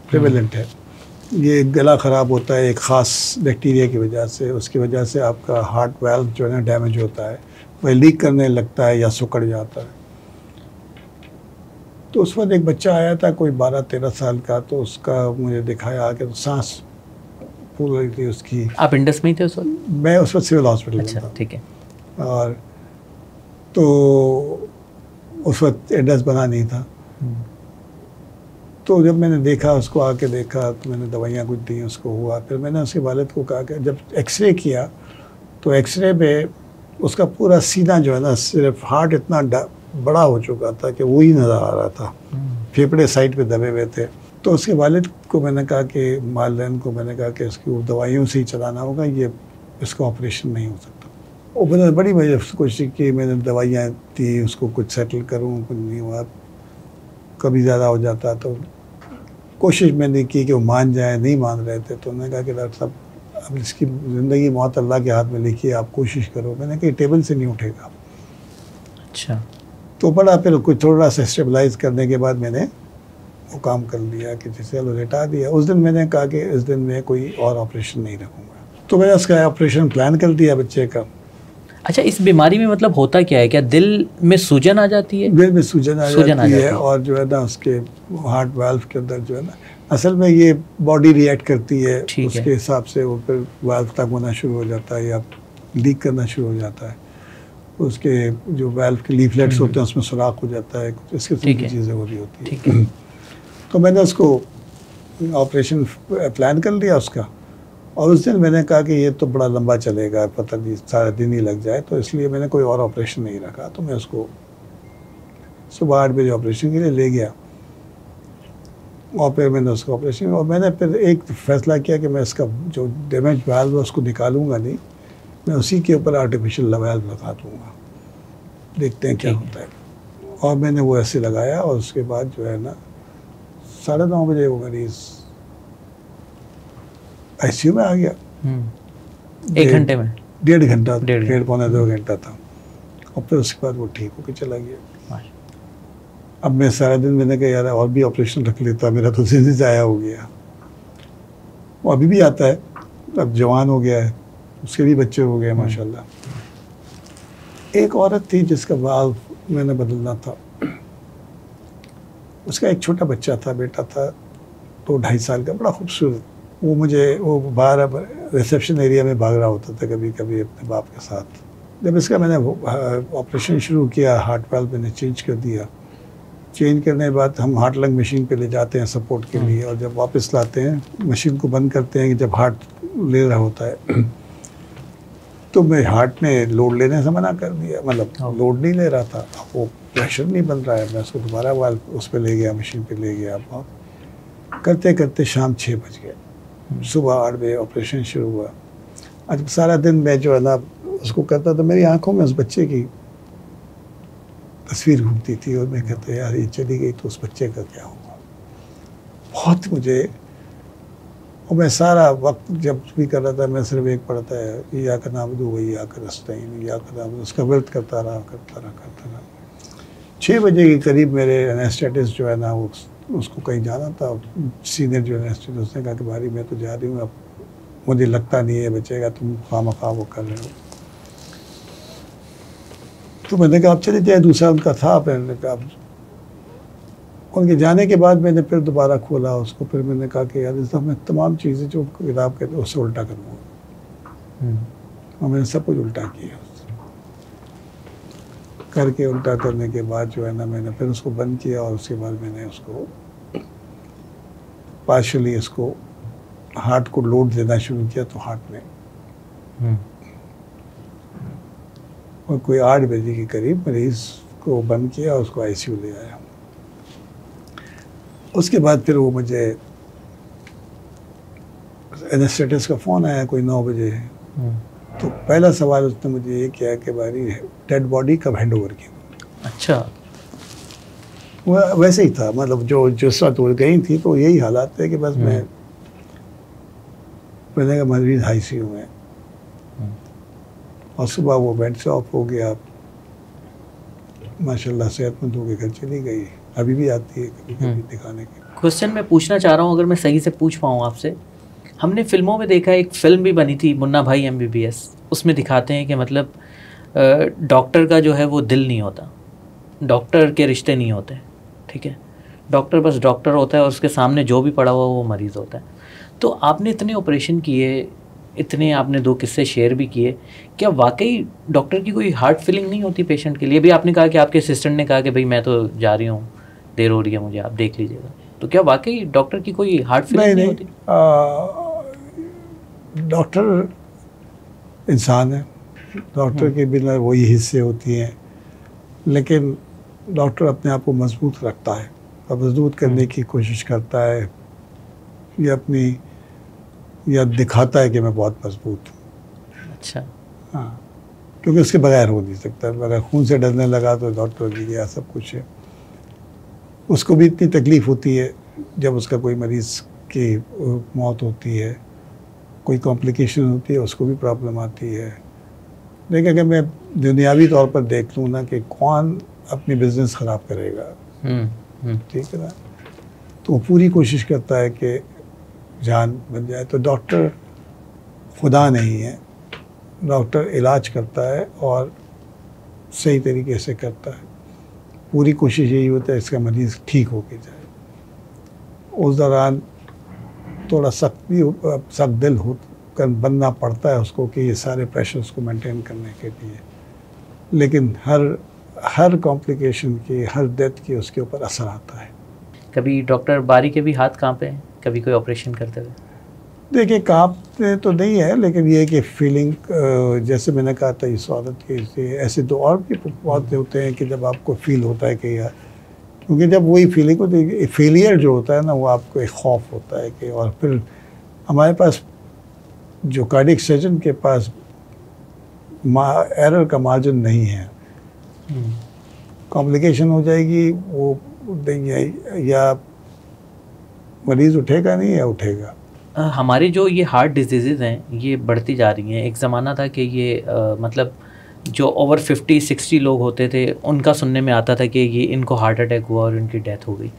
प्रिवेलेंट है। ये गला ख़राब होता है एक ख़ास बैक्टीरिया की वजह से, उसकी वजह से आपका हार्ट वाल्व जो है ना डैमेज होता है, वह लीक करने लगता है या सिकुड़ जाता है। तो उस वक्त एक बच्चा आया था कोई 12-13 साल का, तो उसका मुझे दिखाया आके, तो सांस फूल रही थी उसकी। आप इंडस में ही थे उस वक्त? मैं उस वक्त सिविल हॉस्पिटल में अच्छा, था। ठीक है। और तो उस वक्त एड्रेस बना नहीं था। तो जब मैंने देखा, उसको आके देखा, तो मैंने दवाइयाँ कुछ दी, उसको हुआ। फिर मैंने उसके वालिद को कहा कि जब एक्सरे किया तो एक्सरे में उसका पूरा सीना जो है ना, सिर्फ हार्ट इतना बड़ा हो चुका था कि वही नज़र आ रहा था, फेफड़े साइड पे दबे हुए थे। तो उसके वालिद को मैंने कहा कि मालिन को मैंने कहा कि इसको दवाइयों से ही चलाना होगा, ये इसका ऑपरेशन नहीं हो सकता। और मैंने बड़ी कोशिश की, मैंने दवाइयाँ दी उसको, कुछ सेटल करूँ, कुछ नहीं हुआ। कभी ज़्यादा हो जाता तो कोशिश मैंने की कि वो मान जाए, नहीं मान रहे थे। तो उन्होंने कहा कि डॉक्टर साहब अब इसकी ज़िंदगी मौत अल्लाह के हाथ में लिखी है, आप कोशिश करो। मैंने कहा टेबल से नहीं उठेगा। अच्छा। तो बड़ा फिर कुछ थोड़ा सा स्टेबलाइज करने के बाद मैंने वो काम कर लिया कि जैसे चलो लेटा दिया। उस दिन मैंने कहा कि इस दिन मैं कोई और ऑपरेशन नहीं रखूँगा। तो मैंने उसका ऑपरेशन प्लान कर दिया बच्चे का। अच्छा, इस बीमारी में मतलब होता क्या है? क्या दिल में सूजन आ जाती है? दिल में सूजन आ जाती है और जो है ना उसके हार्ट वाल्व के अंदर जो है ना, असल में ये बॉडी रिएक्ट करती है, उसके हिसाब से वो फिर वाल्व तक होना शुरू हो जाता है या लीक करना शुरू हो जाता है। उसके जो वाल्व के लीफलेट्स होते हैं उसमें सुराख हो जाता है, कुछ इस किस्म की चीज़ें हो रही होती है। तो मैंने उसको ऑपरेशन प्लान कर लिया उसका। और उस दिन मैंने कहा कि ये तो बड़ा लंबा चलेगा, पता नहीं सारा दिन ही लग जाए, तो इसलिए मैंने कोई और ऑपरेशन नहीं रखा। तो मैं उसको सुबह 8 बजे ऑपरेशन के लिए ले गया और फिर मैंने उसका ऑपरेशन, और मैंने फिर एक फैसला किया कि मैं इसका जो डैमेज वाल्व है उसको निकालूंगा नहीं, मैं उसी के ऊपर आर्टिफिशियल वाल्व लगा दूँगा, देखते हैं क्या होता है। और मैंने वो ऐसे लगाया और उसके बाद जो है ना 9:30 बजे वो मरीज़ ICU में आ गया। 1 घंटे में? 1.5 घंटा, 1.5-2 घंटा था। और फिर उसके बाद वो ठीक होकर चला गया। अब मैं सारा दिन मैंने कहा यार और भी ऑपरेशन रख लेता, मेरा तो जिंदगी ज़ाया हो गया। वो अभी भी आता है, अब जवान हो गया है, उसके भी बच्चे हो गए माशाल्लाह। एक औरत थी जिसका वाल्व मैंने बदलना था, उसका एक छोटा बच्चा था, बेटा था 2-2.5 साल का, बड़ा खूबसूरत। वो बाहर रिसेप्शन एरिया में भाग रहा होता था कभी कभी अपने बाप के साथ। जब इसका मैंने ऑपरेशन शुरू किया, हार्ट वाल्व मैंने चेंज कर दिया। चेंज करने के बाद हम हार्ट लंग मशीन पे ले जाते हैं सपोर्ट के लिए, और जब वापस लाते हैं मशीन को बंद करते हैं जब हार्ट ले रहा होता है। तो मैं हार्ट ने लोड लेने से मना कर दिया, मतलब लोड नहीं ले रहा था, वो प्रेशर नहीं बन रहा है। मैं उसको दोबारा वाल्व उस पर ले गया, मशीन पे ले गया। करते करते शाम 6 बज गए। सुबह 8 बजे ऑपरेशन शुरू हुआ। आज सारा दिन मैं जो है ना उसको करता था, मेरी आंखों में उस बच्चे की तस्वीर घूमती थी और मैं कहता यार ये चली गई तो उस बच्चे का क्या होगा। बहुत मुझे, और मैं सारा वक्त जब भी कर रहा था मैं सिर्फ एक पढ़ता है या का नाम दो वही या कर रस्ताइन या का नाम, उसका व्रत करता रहा। 6 बजे के करीब मेरे एनेस्थेटिस्ट जो है ना वो उसको कहीं जाना था, सीनियर जो एनेस्थेटिस्ट, उसने कहा कि भाई मैं तो जा रही हूँ, अब मुझे लगता नहीं है बचेगा, तुम खामखा वो कर रहे हो। तो मैंने कहा आप चले जाए, दूसरा उनका था। मैंने कहा उनके जाने के बाद मैंने फिर दोबारा खोला उसको, फिर मैंने कहा कि यार इस मैं तमाम चीज़ें जो किताब कहते हैं उससे उल्टा करूँगा। और मैंने सब कुछ उल्टा किया करके, उल्टा करने के बाद जो है ना मैंने फिर उसको बंद किया, और उसके बाद मैंने उसको पार्शली इसको हार्ट को लोड देना शुरू किया। तो हार्ट में और कोई 8 बजे के करीब मरीज़ को बंद किया और उसको ICU ले आया। उसके बाद फिर वो मुझे एनेस्थेटिस्ट का फ़ोन आया कोई 9 बजे। तो पहला सवाल उसने मुझे ये किया कि भाई डेड बॉडी कब हैंड ओवर की। अच्छा, वो वैसे ही था, मतलब जो जिस वक्त वो गई थी तो यही हालात थे कि बस मैंने कहा मरीज ICU में। और सुबह वो बेड से ऑफ हो गया, माशाल्लाह सेहतमंद होकर घर चली गई। अभी भी आती है कभी कभी दिखाने के। क्वेश्चन मैं पूछना चाह रहा हूँ, अगर मैं सही से पूछ पाऊँ आपसे, हमने फिल्मों में देखा, एक फिल्म भी बनी थी मुन्ना भाई MBBS, उसमें दिखाते हैं कि मतलब डॉक्टर का जो है वो दिल नहीं होता, डॉक्टर के रिश्ते नहीं होते, ठीक है, डॉक्टर बस डॉक्टर होता है और उसके सामने जो भी पड़ा हुआ वो मरीज़ होता है। तो आपने इतने ऑपरेशन किए, इतने आपने 2 किस्से शेयर भी किए, क्या वाकई डॉक्टर की कोई हार्ट फीलिंग नहीं होती पेशेंट के लिए? अभी आपने कहा कि आपके असिस्टेंट ने कहा कि भाई मैं तो जा रही हूँ, देर हो रही है मुझे, आप देख लीजिएगा, तो क्या वाकई डॉक्टर की कोई हार्ट फीलिंग नहीं होती? डॉक्टर इंसान है, डॉक्टर के बिना वही हिस्से होती हैं, लेकिन डॉक्टर अपने आप को मजबूत रखता है और मजबूत करने की कोशिश करता है, या दिखाता है कि मैं बहुत मजबूत हूँ। अच्छा। हाँ, क्योंकि उसके बगैर हो नहीं सकता। अगर खून से डरने लगा तो डॉक्टर जी गया, सब कुछ है। उसको भी इतनी तकलीफ़ होती है जब उसका कोई मरीज़ की मौत होती है, कोई कॉम्प्लिकेशन होती है, उसको भी प्रॉब्लम आती है। लेकिन अगर मैं दुनियावी तौर पर देख लूँ ना कि कौन अपनी बिजनेस ख़राब करेगा, ठीक है ना, तो वो पूरी कोशिश करता है कि जान बन जाए। तो डॉक्टर खुदा नहीं है, डॉक्टर इलाज करता है और सही तरीके से करता है। पूरी कोशिश यही होता है इसका मरीज़ ठीक होके जाए। उस दौरान थोड़ा सख्त दिल हो कर बनना पड़ता है उसको कि ये सारे प्रेशर्स को मेंटेन करने के लिए, लेकिन हर कॉम्प्लिकेशन की, हर डेथ की उसके ऊपर असर आता है। कभी डॉक्टर बारी के भी हाथ कांपे हैं कभी कोई ऑपरेशन करते हुए? देखिए, कांपते तो नहीं है, लेकिन ये कि फीलिंग, जैसे मैंने कहा था इस औरत के, ऐसे तो और भी बहुत होते हैं कि जब आपको फील होता है कि यार, क्योंकि जब वही फीलिंग होती है, फेलियर जो होता है ना, वो आपको एक खौफ होता है कि, और फिर हमारे पास जो कार्डियक सर्जन के पास एरर का मार्जिन नहीं है, कॉम्प्लिकेशन हो जाएगी, वो नहीं है, या मरीज़ उठेगा नहीं या उठेगा। हमारे जो ये हार्ट डिजीज़ हैं ये बढ़ती जा रही हैं। एक ज़माना था कि ये मतलब जो ओवर 50-60 लोग होते थे उनका सुनने में आता था कि ये इनको हार्ट अटैक हुआ और इनकी डेथ हो गई,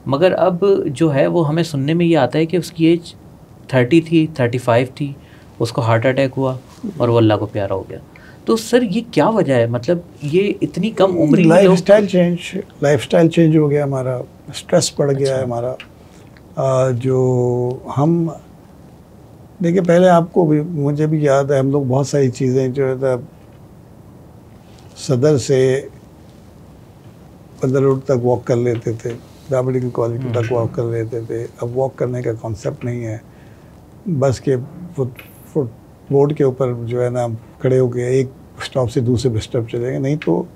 मगर अब जो है वो हमें सुनने में ये आता है कि उसकी एज 30 थी, 35 थी, उसको हार्ट अटैक हुआ और वो अल्लाह को प्यारा हो गया। तो सर ये क्या वजह है, मतलब ये इतनी कम उम्र में लाइफस्टाइल चेंज हो गया हमारा, स्ट्रेस बढ़ गया है हमारा। जो हम देखिए, पहले आपको भी, मुझे भी याद है, हम लोग बहुत सारी चीज़ें जो है सदर से 15 रोड तक वॉक कर लेते थे, मेडिकल कॉलेज तक वॉक कर लेते थे। अब वॉक करने का कॉन्सेप्ट नहीं है, बस के फुट बोर्ड के ऊपर जो है ना खड़े हो गए, एक स्टॉप से दूसरे स्टॉप चलेंगे। नहीं तो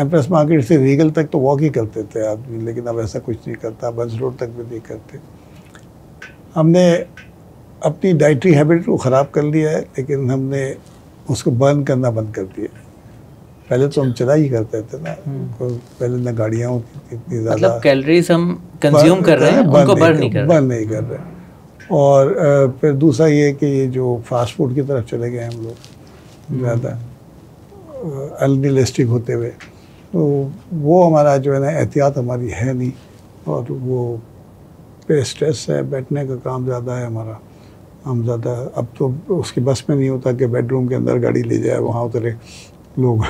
एम्प्रेस मार्केट से रीगल तक तो वॉक ही करते थे आदमी, लेकिन अब ऐसा कुछ नहीं करता, बंस रोड तक भी नहीं करते। हमने अपनी डाइटरी हैबिट को ख़राब कर लिया है, लेकिन हमने उसको बर्न करना बंद कर दिया। पहले तो हम चला ही करते थे ना, पहले ना गाड़ियाँ होती थी इतनी ज़्यादा, मतलब कैलोरीज हम कंज्यूम कर रहे हैं, उनको बर्न नहीं कर रहे। और फिर दूसरा ये कि ये जो फास्ट फूड की तरफ चले गए हम लोग ज़्यादा अनरियलिस्टिक होते हुए, तो वो हमारा जो है ना एहतियात हमारी है नहीं, और वो पे स्ट्रेस है, बैठने का काम ज़्यादा है हमारा। हम ज़्यादा अब तो उसकी बस में नहीं होता कि बेडरूम के अंदर गाड़ी ले जाए, वहाँ उतरे लोग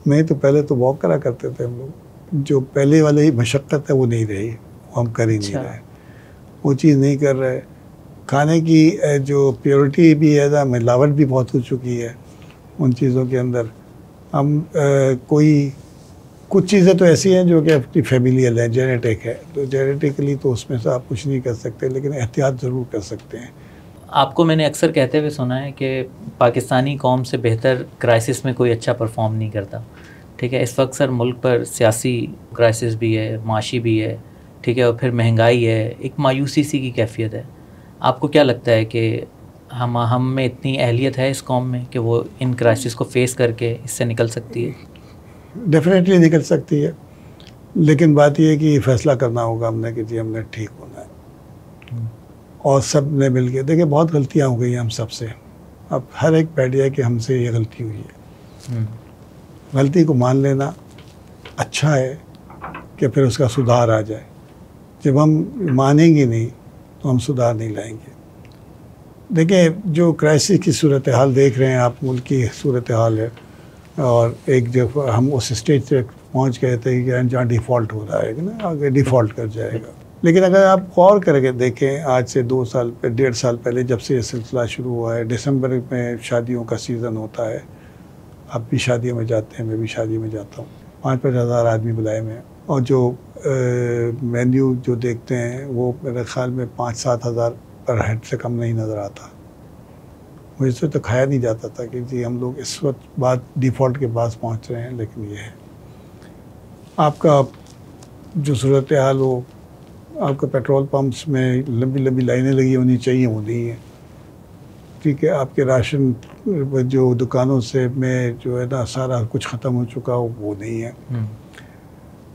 नहीं तो पहले तो वॉक करा करते थे हम लोग। जो पहले वाले ही मशक्क़त है वो नहीं रही, वो हम कर ही नहीं रहे, वो चीज़ नहीं कर रहे। खाने की जो प्योरिटी भी है ना, मिलावट भी बहुत हो चुकी है उन चीज़ों के अंदर। हम कुछ चीज़ें तो ऐसी हैं जो कि अपनी फैमिलियल है, जेनेटिक है, तो जेनेटिकली तो उसमें से आप कुछ नहीं कर सकते, लेकिन एहतियात ज़रूर कर सकते हैं। आपको मैंने अक्सर कहते हुए सुना है कि पाकिस्तानी कौम से बेहतर क्राइसिस में कोई अच्छा परफॉर्म नहीं करता, ठीक है। इस वक्त सर मुल्क पर सियासी क्राइसिस भी है, माशी भी है, ठीक है, और फिर महंगाई है, एक मायूसी सी की कैफियत है। आपको क्या लगता है कि हम में इतनी अहलियत है इस कौम में कि वो इन क्राइसिस को फेस करके इससे निकल सकती है? डेफिनेटली निकल सकती है, लेकिन बात यह है कि फैसला करना होगा हमने कि जी हमने ठीक होना है, और सब ने मिल के। देखिए, बहुत गलतियाँ हो गई हम सबसे, अब हर एक बैठ जाए कि हमसे ये गलती हुई है। गलती को मान लेना अच्छा है कि फिर उसका सुधार आ जाए। जब हम मानेंगे नहीं तो हम सुधार नहीं लाएंगे। देखिए, जो क्राइसिस की सूरत हाल देख रहे हैं आप, मुल्क की सूरत हाल है, और एक जब हम उस स्टेज तक पहुंच गए थे कि जहाँ डिफ़ॉल्ट हो रहा है ना, आगे डिफ़ॉल्ट कर जाएगा। लेकिन अगर आप गौर करके देखें, आज से 2 साल 1.5 साल पहले जब से ये सिलसिला शुरू हुआ है, दिसंबर में शादियों का सीज़न होता है, आप भी शादियों में जाते हैं, मैं भी शादी में जाता हूँ, 5-5 हज़ार आदमी बुलाए में, और जो मेन्यू जो देखते हैं वो मेरे ख्याल में 5-7 हज़ार पर हेड से कम नहीं नज़र आता। मुझसे तो खाया नहीं जाता था कि जी हम लोग इस वक्त बात डिफ़ॉल्ट के पास पहुँच रहे हैं। लेकिन ये है आपका जो सूरत हाल हो, आपका पेट्रोल पंप्स में लंबी लंबी लाइनें लगी होनी चाहिए, वो नहीं है। ठीक है, आपके राशन जो दुकानों से में जो है ना सारा कुछ ख़त्म हो चुका हो, वो नहीं है।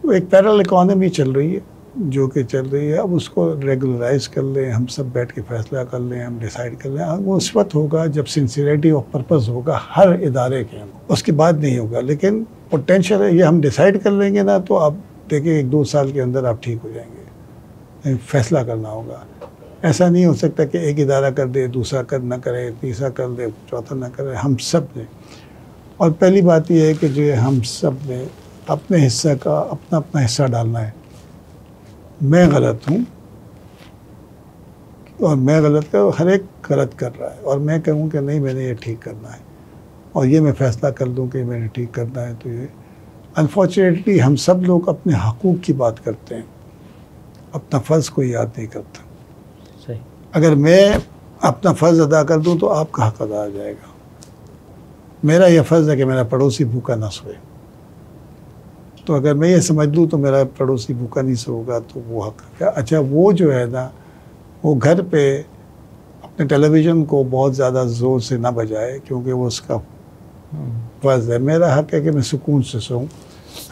तो एक पैरेलल इकॉनमी चल रही है जो कि चल रही है। अब उसको रेगुलराइज कर लें, हम सब बैठ के फैसला कर लें, हम डिसाइड कर लें। वो उस वक्त होगा जब सिंसियरिटी ऑफ पर्पस होगा हर इदारे के, उसके बाद नहीं होगा। लेकिन पोटेंशियल है, ये हम डिसाइड कर लेंगे ना तो आप देखिए 1-2 साल के अंदर आप ठीक हो जाएंगे। फैसला करना होगा। ऐसा नहीं हो सकता कि एक इदारा कर दे, दूसरा कर ना करे, तीसरा कर दे, चौथा ना करे। हम सब ने, और पहली बात यह है कि जो हम सब ने अपने हिस्से का अपना अपना हिस्सा डालना है। मैं गलत हूँ और मैं गलत कर, हर एक गलत कर रहा है, और मैं कहूँ कि नहीं मैंने ये ठीक करना है, और ये मैं फैसला कर दूँ कि मैंने ठीक करना है। तो ये अनफॉर्चुनेटली हम सब लोग अपने हकूक़ की बात करते हैं, अपना फ़र्ज़ कोई याद नहीं करता। सही। अगर मैं अपना फ़र्ज़ अदा कर दूँ तो आपका हक़ अदा आ जाएगा। मेरा यह फ़र्ज़ है कि मेरा पड़ोसी भूखा ना सोए, तो अगर मैं ये समझ लूँ तो मेरा पड़ोसी भूखा नहीं सोएगा तो वो हक़ है। अच्छा, वो जो है ना, वो घर पे अपने टेलीविज़न को बहुत ज़्यादा ज़ोर से ना बजाए, क्योंकि वो उसका फ़र्ज़ है। मेरा हक़ है कि मैं सुकून से सोऊं।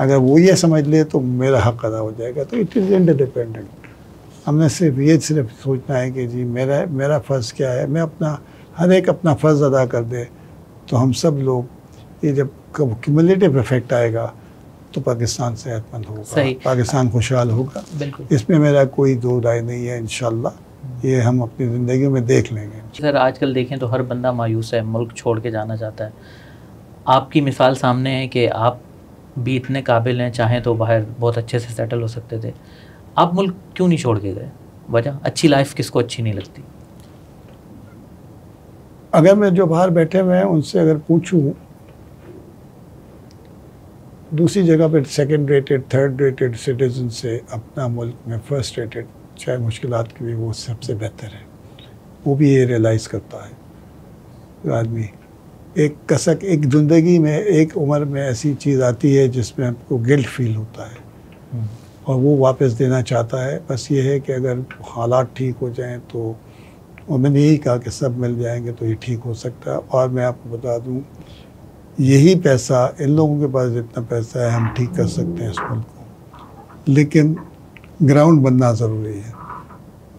अगर वो ये समझ ले तो मेरा हक़ अदा हो जाएगा। तो इट इज़ इंटरडिपेंडेंट। हमने सिर्फ सोचना है कि जी मेरा फ़र्ज़ क्या है। मैं अपना, हर एक अपना फ़र्ज़ अदा कर दे तो हम सब लोग, ये जब क्यूमुलेटिव इफ़ेक्ट आएगा तो पाकिस्तान सेहतमंद होगा, पाकिस्तान खुशहाल होगा। इसमें मेरा कोई दो राय नहीं है। इंशाल्लाह ये हम अपनी ज़िंदगी में देख लेंगे। सर, आजकल देखें तो हर बंदा मायूस है, मुल्क छोड़ के जाना चाहता है। आपकी मिसाल सामने है कि आप भी इतने काबिल हैं, चाहें तो बाहर बहुत अच्छे से सेटल हो सकते थे। आप मुल्क क्यों नहीं छोड़ के गए? वजह, अच्छी लाइफ किसको अच्छी नहीं लगती? अगर मैं जो बाहर बैठे हुए हैं उनसे अगर पूछूं, दूसरी जगह पर second rated, third rated citizen से अपना मुल्क में फर्स्ट रेटेड, चाहे मुश्किलात की भी, वो सबसे बेहतर है। वो भी ये रियलाइज़ करता है आदमी। एक कसक, एक ज़िंदगी में, एक उम्र में ऐसी चीज़ आती है जिसमें आपको गिल्ट फील होता है और वो वापस देना चाहता है। बस ये है कि अगर हालात ठीक हो जाएं तो, और मैंने यही कहा कि सब मिल जाएंगे तो ये ठीक हो सकता है। और मैं आपको बता दूं, यही पैसा, इन लोगों के पास जितना पैसा है, हम ठीक कर सकते हैं इस मुल्क को, लेकिन ग्राउंड बनना ज़रूरी है,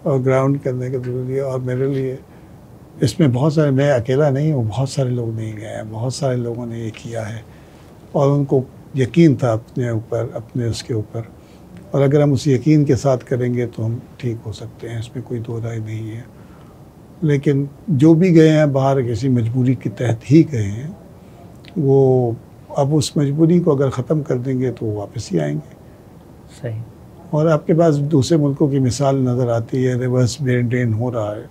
और ग्राउंड करने का ज़रूरी है। और मेरे लिए इसमें बहुत सारे, मैं अकेला नहीं हूँ, बहुत सारे लोग नहीं गए हैं, बहुत सारे लोगों ने ये किया है और उनको यकीन था अपने ऊपर, अपने उसके ऊपर। और अगर हम उस यकीन के साथ करेंगे तो हम ठीक हो सकते हैं, इसमें कोई दो राय नहीं है। लेकिन जो भी गए हैं बाहर, किसी मजबूरी के तहत ही गए हैं, वो अब उस मजबूरी को अगर ख़त्म कर देंगे तो वापस ही आएंगे। सही। और आपके पास दूसरे मुल्कों की मिसाल नज़र आती है, रिवर्स मेंटेन हो रहा है।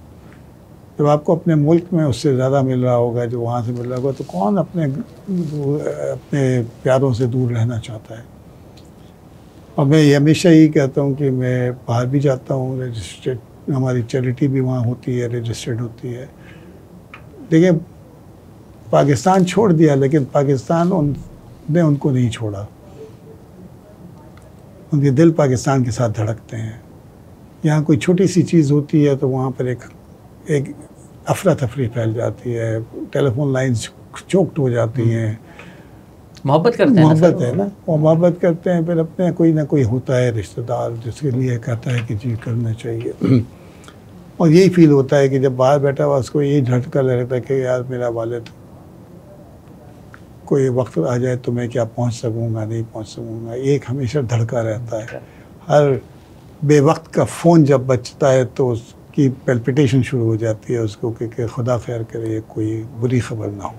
जब आपको अपने मुल्क में उससे ज़्यादा मिल रहा होगा जो वहाँ से मिल रहा होगा, तो कौन अपने प्यारों से दूर रहना चाहता है। और मैं ये हमेशा ही कहता हूँ कि मैं बाहर भी जाता हूँ, रजिस्ट्रेड, हमारी चैरिटी भी वहाँ होती है, रजिस्टर्ड होती है। देखिए, पाकिस्तान छोड़ दिया, लेकिन पाकिस्तान ने उनको नहीं छोड़ा। उनके दिल पाकिस्तान के साथ धड़कते हैं। यहाँ कोई छोटी सी चीज़ होती है तो वहाँ पर एक अफरा तफरी फैल जाती है, टेलीफोन लाइन्स चोक्ड हो जाती हैं। मोहब्बत करते हैं, मोहब्बत है ना, वो मोहब्बत करते हैं। फिर अपने कोई ना कोई होता है रिश्तेदार जिसके लिए कहता है कि जी करना चाहिए। और यही फील होता है कि जब बाहर बैठा हुआ उसको यही झटका लगता है कि यार मेरा वालिद कोई वक्त आ जाए तो मैं क्या पहुंच सकूंगा, नहीं पहुंच सकूंगा, एक हमेशा धड़का रहता है। हर बेवक्त का फ़ोन जब बजता है तो उसकी पैल्पिटेशन शुरू हो जाती है उसको कि खुदा खैर करे कोई बुरी खबर ना हो।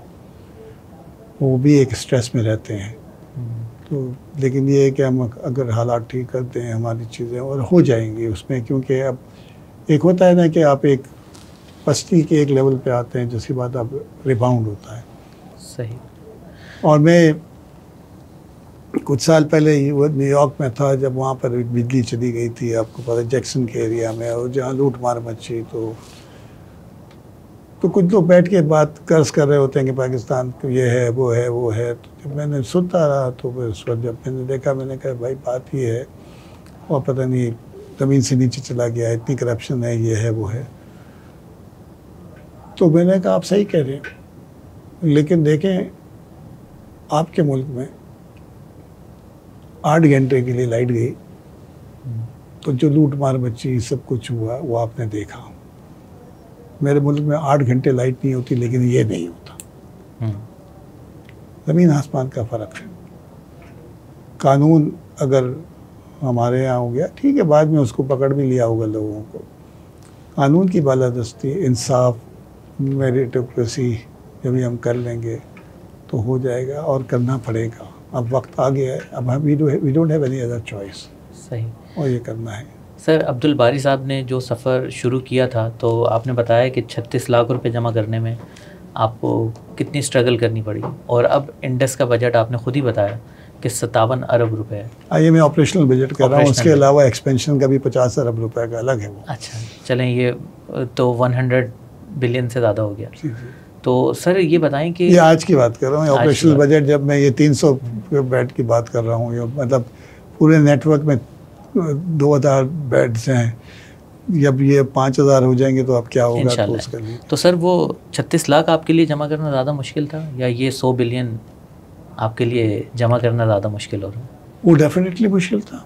वो भी एक स्ट्रेस में रहते हैं। तो लेकिन ये है कि हम अगर हालात ठीक करते हैं हमारी चीज़ें और हो जाएंगी उसमें, क्योंकि अब एक होता है ना कि आप एक पस्ती के एक लेवल पे आते हैं जिसके बाद अब रिबाउंड होता है। सही। और मैं कुछ साल पहले न्यूयॉर्क में था जब वहाँ पर बिजली चली गई थी, आपको पता है जैक्सन के एरिया में, और जहाँ लूट मार मची। तो कुछ लोग बैठ के बात कर्ज कर रहे होते हैं कि पाकिस्तान ये है वो है वो है। तो जब मैंने सुनता रहा तो फिर उस वक्त जब मैंने देखा मैंने कहा भाई बात ये है, और पता नहीं ज़मीन से नीचे चला गया, इतनी करप्शन है, ये है वो है। तो मैंने कहा आप सही कह रहे हैं, लेकिन देखें आपके मुल्क में 8 घंटे के लिए लाइट गई तो जो लूट मार मची सब कुछ हुआ वो आपने देखा। मेरे मुल्क में 8 घंटे लाइट नहीं होती लेकिन ये नहीं होता। ज़मीन आसमान का फ़र्क है। कानून अगर हमारे यहाँ हो गया ठीक है, बाद में उसको पकड़ भी लिया होगा लोगों को। कानून की बालादस्ती, इंसाफ, मेरिटोक्रेसी जब भी हम कर लेंगे तो हो जाएगा, और करना पड़ेगा। अब वक्त आ गया है, अब हम we don't have any other choice. सही। और ये करना है। सर, अब्दुल बारी साहब ने जो सफ़र शुरू किया था तो आपने बताया कि 36 लाख रुपए जमा करने में आपको कितनी स्ट्रगल करनी पड़ी, और अब इंडस का बजट आपने खुद ही बताया कि 57 अरब रुपए है। ये मैं ऑपरेशनल बजट कर रहा हूँ, उसके अलावा एक्सपेंशन का भी 50 अरब रुपए का अलग है वो। अच्छा, चलें, ये तो 100 बिलियन से ज़्यादा हो गया। तो सर ये बताएं कि ये आज की बात कर रहा हूँ, ऑपरेशनल बजट जब मैं ये 300 बेड की बात कर रहा हूँ, ये मतलब पूरे नेटवर्क में 2000 बेड्स हैं। जब ये 5000 हो जाएंगे तो अब क्या होगा तो उसके लिए। तो सर वो 36 लाख आपके लिए जमा करना ज़्यादा मुश्किल था, या ये 100 बिलियन आपके लिए जमा करना ज़्यादा मुश्किल हो रहा है? वो डेफिनेटली मुश्किल था।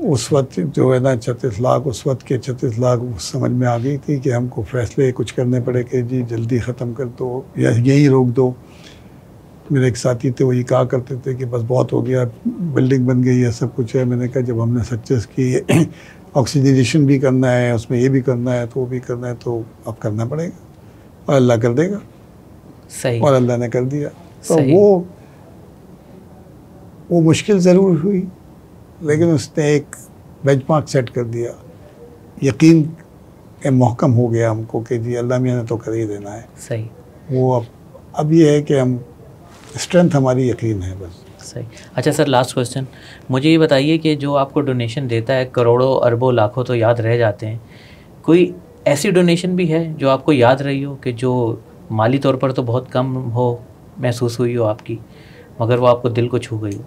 उस वक्त जो है ना 36 लाख, उस वक्त के 36 लाख समझ में आ गई थी कि हमको फैसले कुछ करने पड़े कि जी जल्दी ख़त्म कर दो या यहीं रोक दो। मेरे एक साथी थे, वो ये कहा करते थे कि बस बहुत हो गया, बिल्डिंग बन गई है, सब कुछ है। मैंने कहा जब हमने सक्सेस की, ऑक्सीजनेशन भी करना है, उसमें ये भी करना है, तो वो भी करना है, तो अब करना पड़ेगा और अल्लाह कर देगा। सही। और अल्लाह ने कर दिया। तो वो मुश्किल ज़रूर हुई, लेकिन उसने एक बेंचमार्क सेट कर दिया। यकीन महकम हो गया हमको कि जी अल्लाह मियाँ ने तो कर ही देना है। सही। वो अब ये है कि हम स्ट्रेंथ हमारी यकीन है बस। सही। अच्छा सर, लास्ट क्वेश्चन, मुझे ये बताइए कि जो आपको डोनेशन देता है, करोड़ों अरबों लाखों तो याद रह जाते हैं, कोई ऐसी डोनेशन भी है जो आपको याद रही हो कि जो माली तौर पर तो बहुत कम हो महसूस हुई हो आपकी, मगर वो आपको दिल को छू गई हो?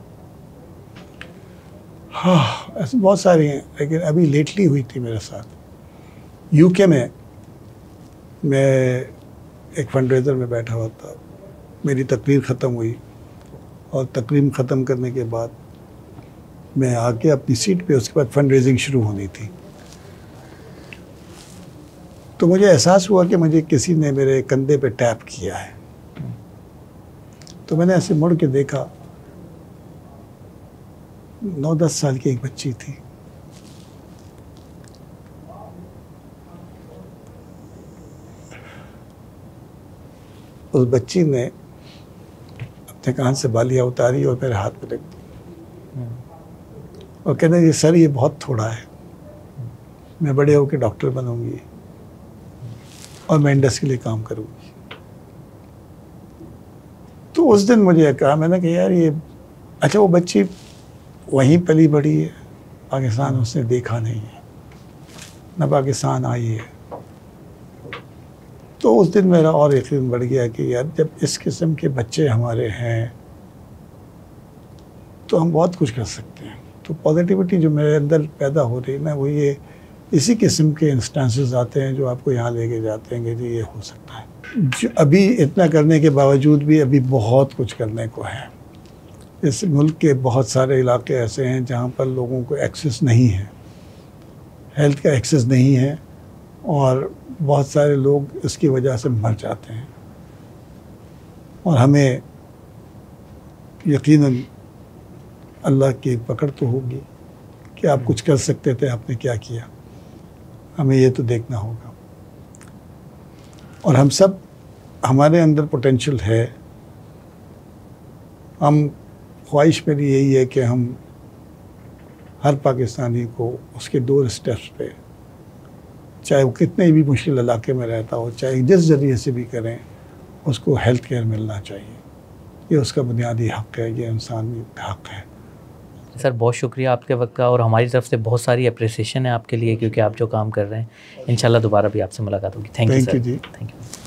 हाँ, ऐसे बहुत सारी हैं, लेकिन अभी लेटली हुई थी मेरे साथ। यूके में मैं एक फंडरेजर में बैठा हुआ था, मेरी तकरीर ख़त्म हुई, और तकरीर ख़त्म करने के बाद मैं आके अपनी सीट पे, उसके बाद फंड रेजिंग शुरू होनी थी। तो मुझे एहसास हुआ कि मुझे किसी ने मेरे कंधे पे टैप किया है। तो मैंने ऐसे मुड़ के देखा, 9-10 साल की एक बच्ची थी। उस बच्ची ने अपने कान से बालियाँ उतारी और मेरे हाथ में रख दी, और कहने ये सर ये बहुत थोड़ा है, मैं बड़े होकर डॉक्टर बनूंगी और मैं इंडस के लिए काम करूंगी। तो उस दिन मुझे कहा, मैंने कहा यार ये अच्छा, वो बच्ची वहीं पली बड़ी है, पाकिस्तान उसने देखा नहीं है, न पाकिस्तान आई है। तो उस दिन मेरा और यकीन बढ़ गया कि यार जब इस किस्म के बच्चे हमारे हैं तो हम बहुत कुछ कर सकते हैं। तो पॉजिटिविटी जो मेरे अंदर पैदा हो रही है ना, वो ये इसी किस्म के इंस्टेंसेस आते हैं जो आपको यहाँ लेके जाते हैं कि जी ये हो सकता है। जो अभी इतना करने के बावजूद भी अभी बहुत कुछ करने को है। इस मुल्क के बहुत सारे इलाके ऐसे हैं जहाँ पर लोगों को एक्सेस नहीं है, हेल्थ का एक्सेस नहीं है, और बहुत सारे लोग इसकी वजह से मर जाते हैं। और हमें यकीनन अल्लाह की पकड़ तो होगी कि आप कुछ कर सकते थे, आपने क्या किया, हमें ये तो देखना होगा। और हम सब, हमारे अंदर पोटेंशियल है, हम ख्वाहिश मेरी यही है कि हम हर पाकिस्तानी को उसके 2 स्टेप्स पे, चाहे वो कितने भी मुश्किल इलाके में रहता हो, चाहे जिस ज़रिए से भी करें, उसको हेल्थ केयर मिलना चाहिए। ये उसका बुनियादी हक़ है, ये इंसानी हक़ है। सर बहुत शुक्रिया आपके वक्त का, और हमारी तरफ से बहुत सारी अप्रिसिएशन है आपके लिए, क्योंकि आप जो काम कर रहे हैं। इंशाल्लाह दोबारा भी आपसे मुलाकात होगी। Thank you sir. जी। Thank you.